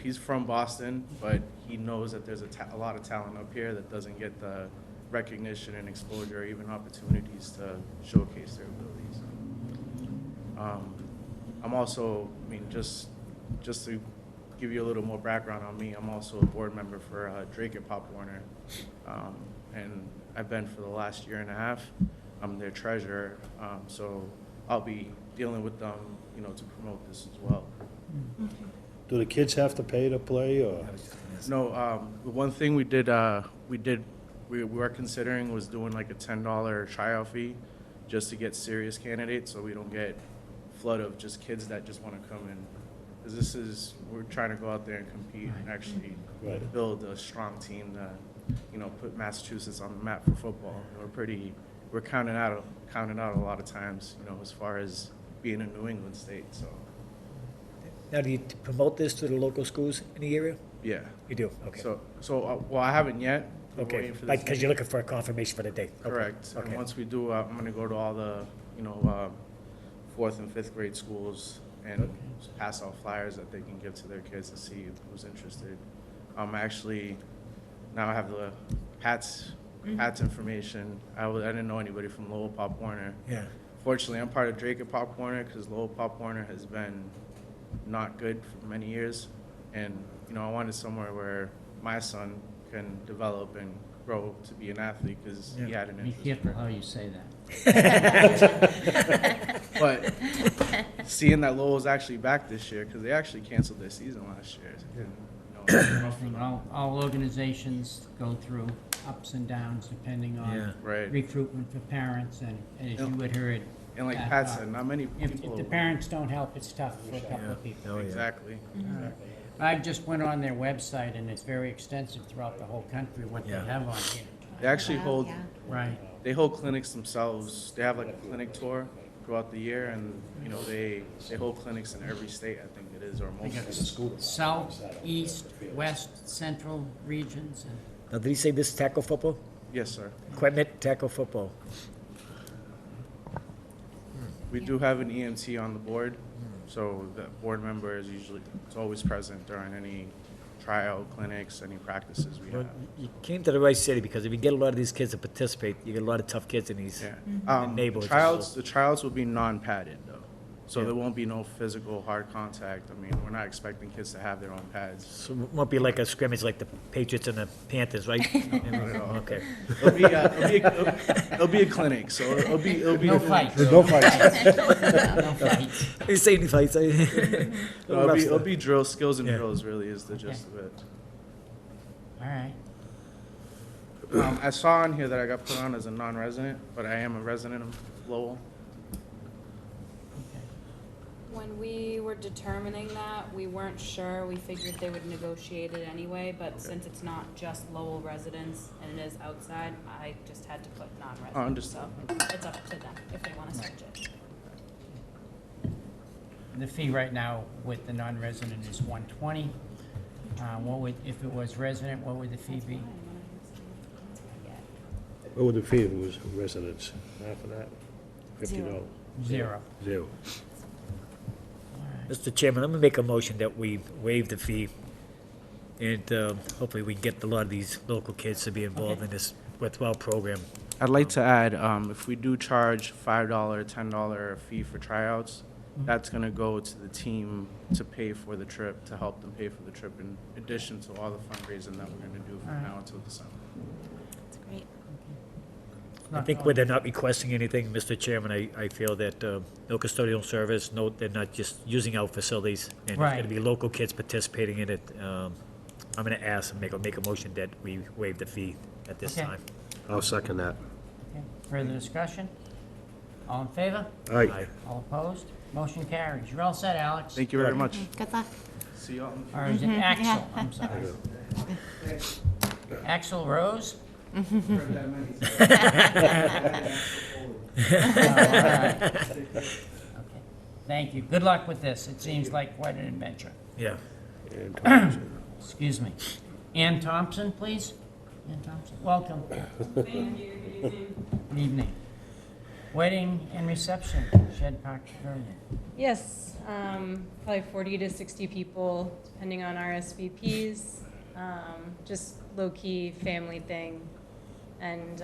He's from Boston, but he knows that there's a lot of talent up here that doesn't get the recognition and exposure or even opportunities to showcase their abilities. I'm also, I mean, just to give you a little more background on me, I'm also a board member for Drake and Pop Warner. And I've been for the last year and a half. I'm their treasurer, so I'll be dealing with them, you know, to promote this as well. Do the kids have to pay to play, or? No, the one thing we were considering was doing like a $10 tryout fee just to get serious candidates, so we don't get flood of just kids that just want to come in. Because we're trying to go out there and compete and actually build a strong team that, you know, put Massachusetts on the map for football. We're counting out a lot of times, you know, as far as being a New England state, so. Now, do you promote this to the local schools in the area? Yeah. You do, okay. Well, I haven't yet. We're Okay, waiting for like, this because you're looking for a confirmation for the date? Okay, Correct. And okay. once we do, I'm gonna go to all the, you know, 4th and 5th grade schools and just pass out flyers that they can give to their kids to see who's interested. Actually, now I have the Pat's information. I didn't know anybody from Lowell Pop Warner. Yeah. Fortunately, I'm part of Drake and Pop Warner because Lowell Pop Warner has been not good for many years. And, you know, I wanted somewhere where my son can develop and grow to be an athlete because he had an Be interest. careful how you say that. But seeing that Lowell's actually back this year, because they actually canceled their season last year. And, you know, I think all organizations go through ups and downs depending on Right. recruitment for parents, and as you had heard. And like that, Pat said, not many If people. the parents don't help, it's tough for a couple of people. Exactly. I just went on their website, and it's very extensive throughout the whole country, what they have on here. They actually hold, Right. they hold clinics themselves. They have like a clinic tour throughout the year, and you know they hold clinics in every state. I think it is, or They most. got south, east, west, central regions, and Now, did he say this is tackle football? Yes, sir. Equipment, tackle football. We do have an EMT on the board, so the board member is always present during any tryout clinics, any practices we Well, have. you came to the right city, because if you get a lot of these kids to participate, you get a lot of tough kids in these neighborhoods. The tryouts will be non-padded though, so there won't be no physical hard contact. I mean, we're not expecting kids to have their own pads. So it won't be like a scrimmage like the Patriots and the Panthers, right? Okay. It'll be a clinic, so it'll be No fights. No fights. No fights. You say any fights? It'll be drills, skills and drills really is the gist of it. all right. I saw on here that I got put on as a non-resident, but I am a resident of Lowell. When we were determining that, we weren't sure, we figured they would negotiate it anyway, but since it's not just Lowell residents and it is outside, I just had to put non-residents, so understood. it's up to them if they wanna switch it. The fee right now with the non-resident is $120. What would, if it was resident, what would the fee be? What would the fee if it was residents? Half of that? $50? Zero. Zero. Mr. Chairman, I'm gonna make a motion that we waive the fee, and hopefully we can get a lot of these local kids to be involved in this worthwhile program. I'd like to add, if we do charge $5, $10 fee for tryouts, that's gonna go to the team to pay for the trip, to help them pay for the trip, in addition to all the fundraising that we're gonna do from now until December. That's great. I think where they're not requesting anything, Mr. Chairman, I feel that no custodial service, no, they're not just using our facilities, and there's gonna be local kids participating in it. I'm gonna ask and make a motion that we waive the fee at this Okay. time. I'll second that. Okay. Further discussion? All in favor? Aye. All opposed? Motion carries. You're all set, Alex. Thank you very much. Good luck. See y'all. Or is it Axel? I'm sorry. Axel Rose? Oh, all right. Okay. Thank you. Good luck with this. It seems like quite an adventure. Yeah. Excuse me. Ann Thompson, please. Ann Thompson, welcome. Thank you. Good evening. Good evening. Wedding and reception, Shed Park Pavilion. Yes, probably 40 to 60 people, depending on RSVPs. Just low-key family thing. And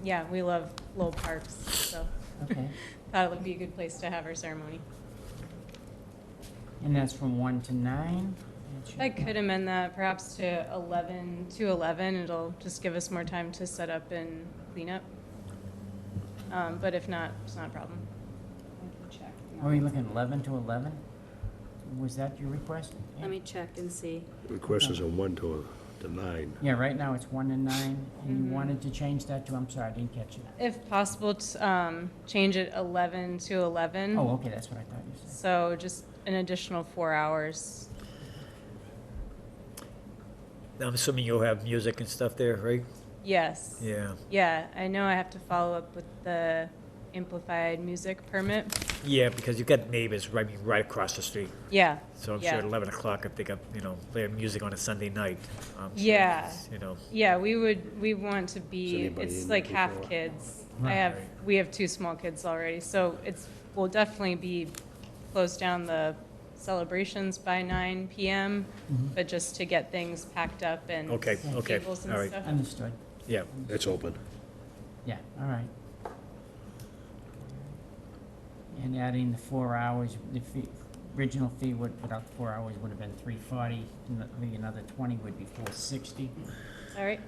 yeah, we love Lowell Parks, so Okay. thought it would be a good place to have our ceremony. And that's from 1 to 9? I could amend that perhaps to 11 to 11. It'll just give us more time to set up and clean up. But if not, it's not a problem. I can check. Or are you looking 11 to 11? Was that your request? Let me check and see. Request is a 1 to 9. Yeah, right now it's 1 to 9, and you wanted to change that to, I'm sorry, I didn't catch it. If possible, change it 11 to 11. Oh, okay, that's what I thought you said. So just an additional 4 hours. I'm assuming you'll have music and stuff there, right? Yes. Yeah. Yeah, I know I have to follow up with the amplified music permit. Yeah, because you've got neighbors right across the street. Yeah. So I'm yeah. sure at 11 o'clock, if they got, playing music on a Sunday night, I'm sure Yeah. it's, Yeah, we want to Is be, anybody it's in like there half before? kids. Right. We have 2 small kids already, so we'll definitely be close down the celebrations by 9 p.m., but just to get things packed up and Okay, tables and all right. stuff. Understood. Yeah. It's open. Yeah, all right. And adding the 4 hours, the original fee without the 4 hours would have been $340, and the another 20 would be $460. All right.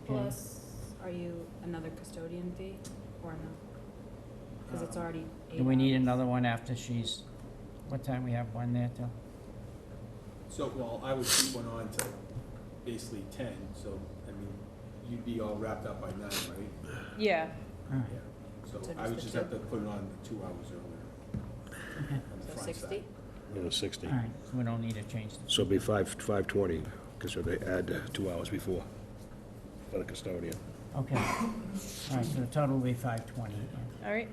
Plus, are you another custodian fee or no? Because it's already 8 Do we need hours. another one after she's, what time we have one there till? So, well, I would keep one on to basically 10, so, I mean, you'd be all wrapped up by 9, right? Yeah. All right. So So I just would the just 2? have to put it on 2 hours earlier. On the So front 60? side. 60. All right, so we don't need to change the. So it'll be 5:20, because they add 2 hours before for the custodian. Okay. All right, so the total will be 520. All right.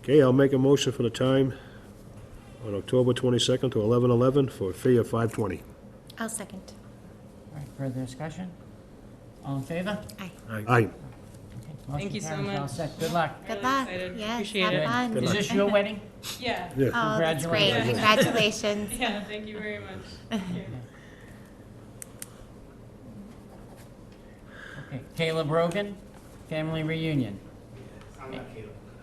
Okay, I'll make a motion for the time on October 22nd to 11/11 for a fee of $520. I'll second. All right, further discussion? All in favor? Aye. Aye. Okay, Thank you so motion carries. All much. set. Good luck. Good Really luck. excited. Yes, Appreciate have it. fun. Good Is luck. this your wedding? Yeah. Yeah. Oh, that's great. Congratulations. Congratulations. Yeah, thank you very much. Okay, Caleb Rogan, family reunion. I Yeah,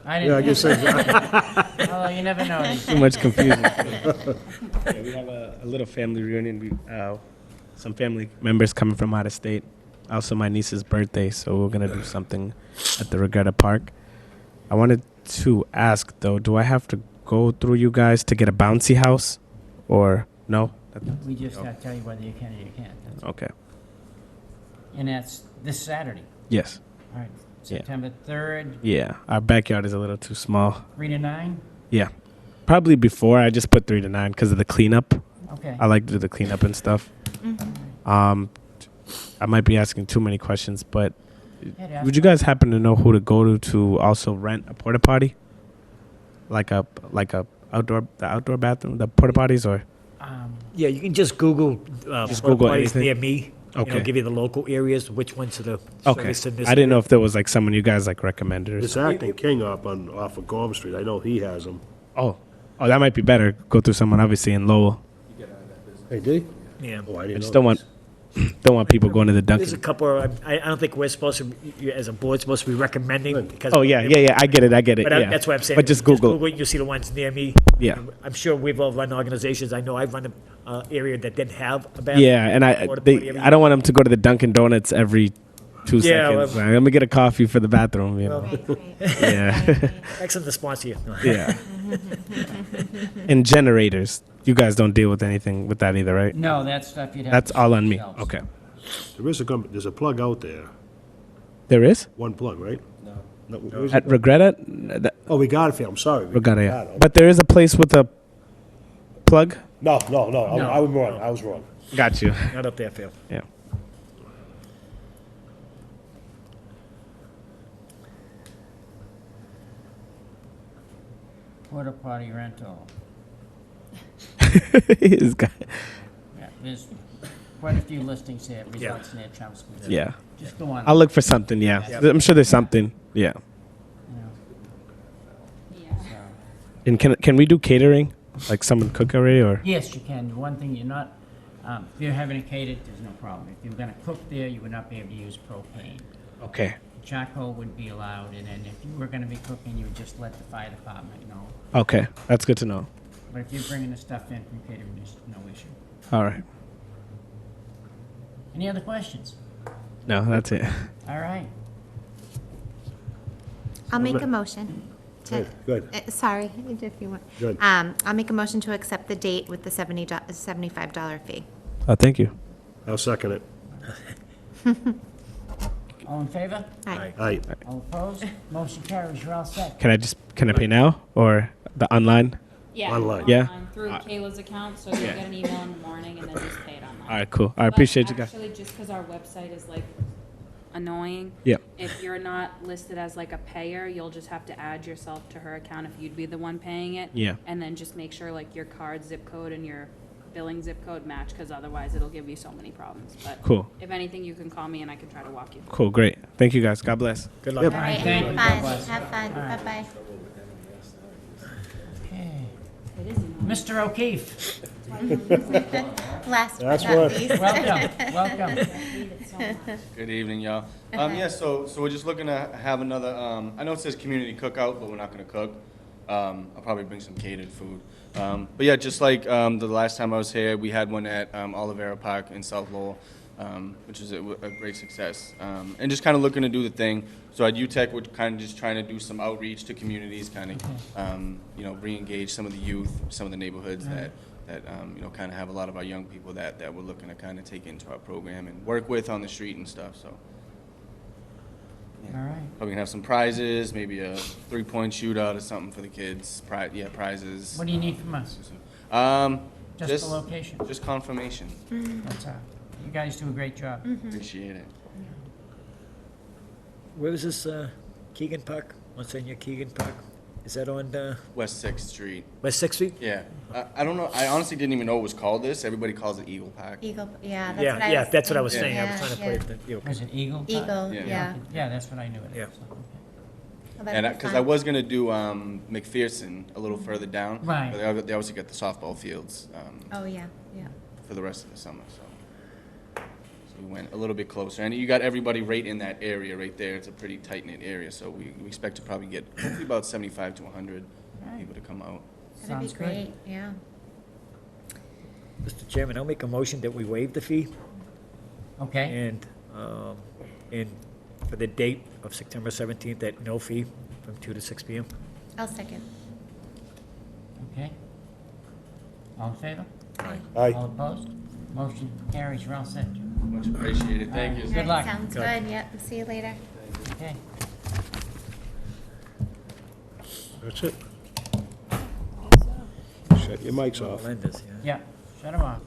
I didn't. guess that's, Although you never know. Too much confusion. Yeah, we have a little family reunion. Some family members coming from out of state. Also, my niece's birthday, so we're gonna do something at the Regatta Park. I wanted to ask though, do I have to go through you guys to get a bouncy house, or no? We just tell you whether you can or you can't. That's all. Okay. And that's this Saturday. Yes. All right, Yeah. September 3rd, Yeah. Our backyard is a little too small. 3 to 9? Yeah. Probably before. I just put 3 to 9 because of the cleanup. Okay. I like to do the cleanup and stuff. I might be asking too many questions, but Yeah, would you guys happen to know who to go to also rent a porta potty? Like a outdoor bathroom, the porta potties, or Yeah, you can just Google, Just porta Google potties anything? near me. Okay. It'll give you the local areas, which ones are the okay. service in this. I didn't know if there was like someone you guys like recommended. Or this something. Acton King off of Gorham Street, I know he has them. Oh, that might be better. Go through someone obviously in Lowell. Hey, did he? Yeah. Oh, I I didn't just know don't want this. don't want people going to the There's a Dunkin'. couple, I don't think we're supposed to, as a board, supposed to be recommending because. Oh yeah. I get it. But Yeah. that's what I'm saying. But just Google. it, you'll see the ones near me. Yeah. I'm sure we've all run organizations. I know I've run an area that didn't have a bathroom. Yeah, and I don't want them to go to the Dunkin' Donuts every 2 Yeah, seconds. well- Like, let me get a coffee for the bathroom. You know. Right, right. Yeah. Excellent response here. Yeah. And generators. You guys don't deal with anything with that either, right? No, that stuff you'd have. That's to all see on me. yourselves. Okay. There's a plug out there. There is? One plug, right? No. where's At it? Regatta? Oh, Regatta, I'm sorry. Regatta, yeah. But there is a place with a plug? No. I was wrong. I was wrong. Got you. Not up there, Phil. Yeah. Porta potty rental. He's got- Yeah, there's quite a few listings here, results near Chelmsford. Yeah. Just go on. I'll look for something, yeah. Yeah. I'm sure there's something. Yeah. So- And can we do catering? Like someone cook already or? Yes, you can. The one thing you're not, if you're having it catered, there's no problem. If you were gonna cook there, you would not be able to use propane. Okay. Charcoal would be allowed, and then if you were gonna be cooking, you would just let the fire department know. Okay, that's good to know. But if you're bringing the stuff in from catering, there's no issue. All right. Any other questions? No, that's it. All right. I'll make a motion. to- Good. Sorry, if you want. Good. I'll make a motion to accept the date with the $75 fee. Oh, thank you. I'll second it. All in favor? Aye. Aye. All opposed? Motion carries. You're all set. Can I pay now or the online? Yeah. Online. Yeah? Through Kayla's account, so you'll get an email in the morning and then just pay it online. All right, cool. I appreciate you guys. Actually, just because our website is like annoying. Yeah. If you're not listed as like a payer, you'll just have to add yourself to her account if you'd be the one paying it. Yeah. And then just make sure like your card zip code and your billing zip code match, because otherwise it'll give you so many problems. But Cool. if anything, you can call me and I can try to walk you. Cool, great. Thank you guys. God bless. Good luck. Yep. All right, Thank have you. fun. God bless. Have fun. All right. Bye-bye. Okay. It is annoying. Mr. O'Keefe, Last but That's not what- least. welcome. Good evening, y'all. Yeah, so we're just looking to have another, I know it says community cookout, but we're not gonna cook. I'll probably bring some catered food. But yeah, just like the last time I was here, we had one at Olivera Park in South Lowell, which was a great success. And just kind of looking to do the thing. So at UTEC, we're kind of just trying to do some outreach to communities, kind of, re-engage some of the youth, some of the neighborhoods that kind of have a lot of our young people that we're looking to kind of take into our program and work with on the street and stuff, so. All right. Probably gonna have some prizes, maybe a 3-point shootout or something for the kids, prizes. What do you need from us? Just the location? Just confirmation. That's all. You guys do a great job. Appreciate it. Where is this, Keegan Park? Monsignor Keegan Park? Is that on, West 6th Street. West Sixth Street? Yeah. I don't know, I honestly didn't even know it was called this. Everybody calls it Eagle Park. Eagle, yeah, that's Yeah, what I was yeah, that's what I was thinking. saying. I was trying to Yeah, put yeah. it, the- Was it Eagle? Eagle, Yeah. yeah. Yeah, that's what I knew it Yeah. as. Well, And that'd be because I fun. was gonna do McPherson a little further down. Right. But they obviously got the softball fields Oh, yeah, yeah. for the rest of the summer, so. So we went a little bit closer. And you got everybody right in that area right there. It's a pretty tight-knit area, so we expect to probably get hopefully about 75 to 100 people to come out. That'd be Sounds good. great, yeah. Mr. Chairman, I'll make a motion that we waive the fee Okay, and for the date of September 17th at no fee from 2 to 6 p.m. I'll second. okay. All in favor? Aye. All opposed? Motion carries. You're all set. Much appreciated. Thank you. Good All luck. right, sounds good, yep, see you later. Okay. That's it. Shut your mics off. Lenders, yeah. Yeah, shut them off.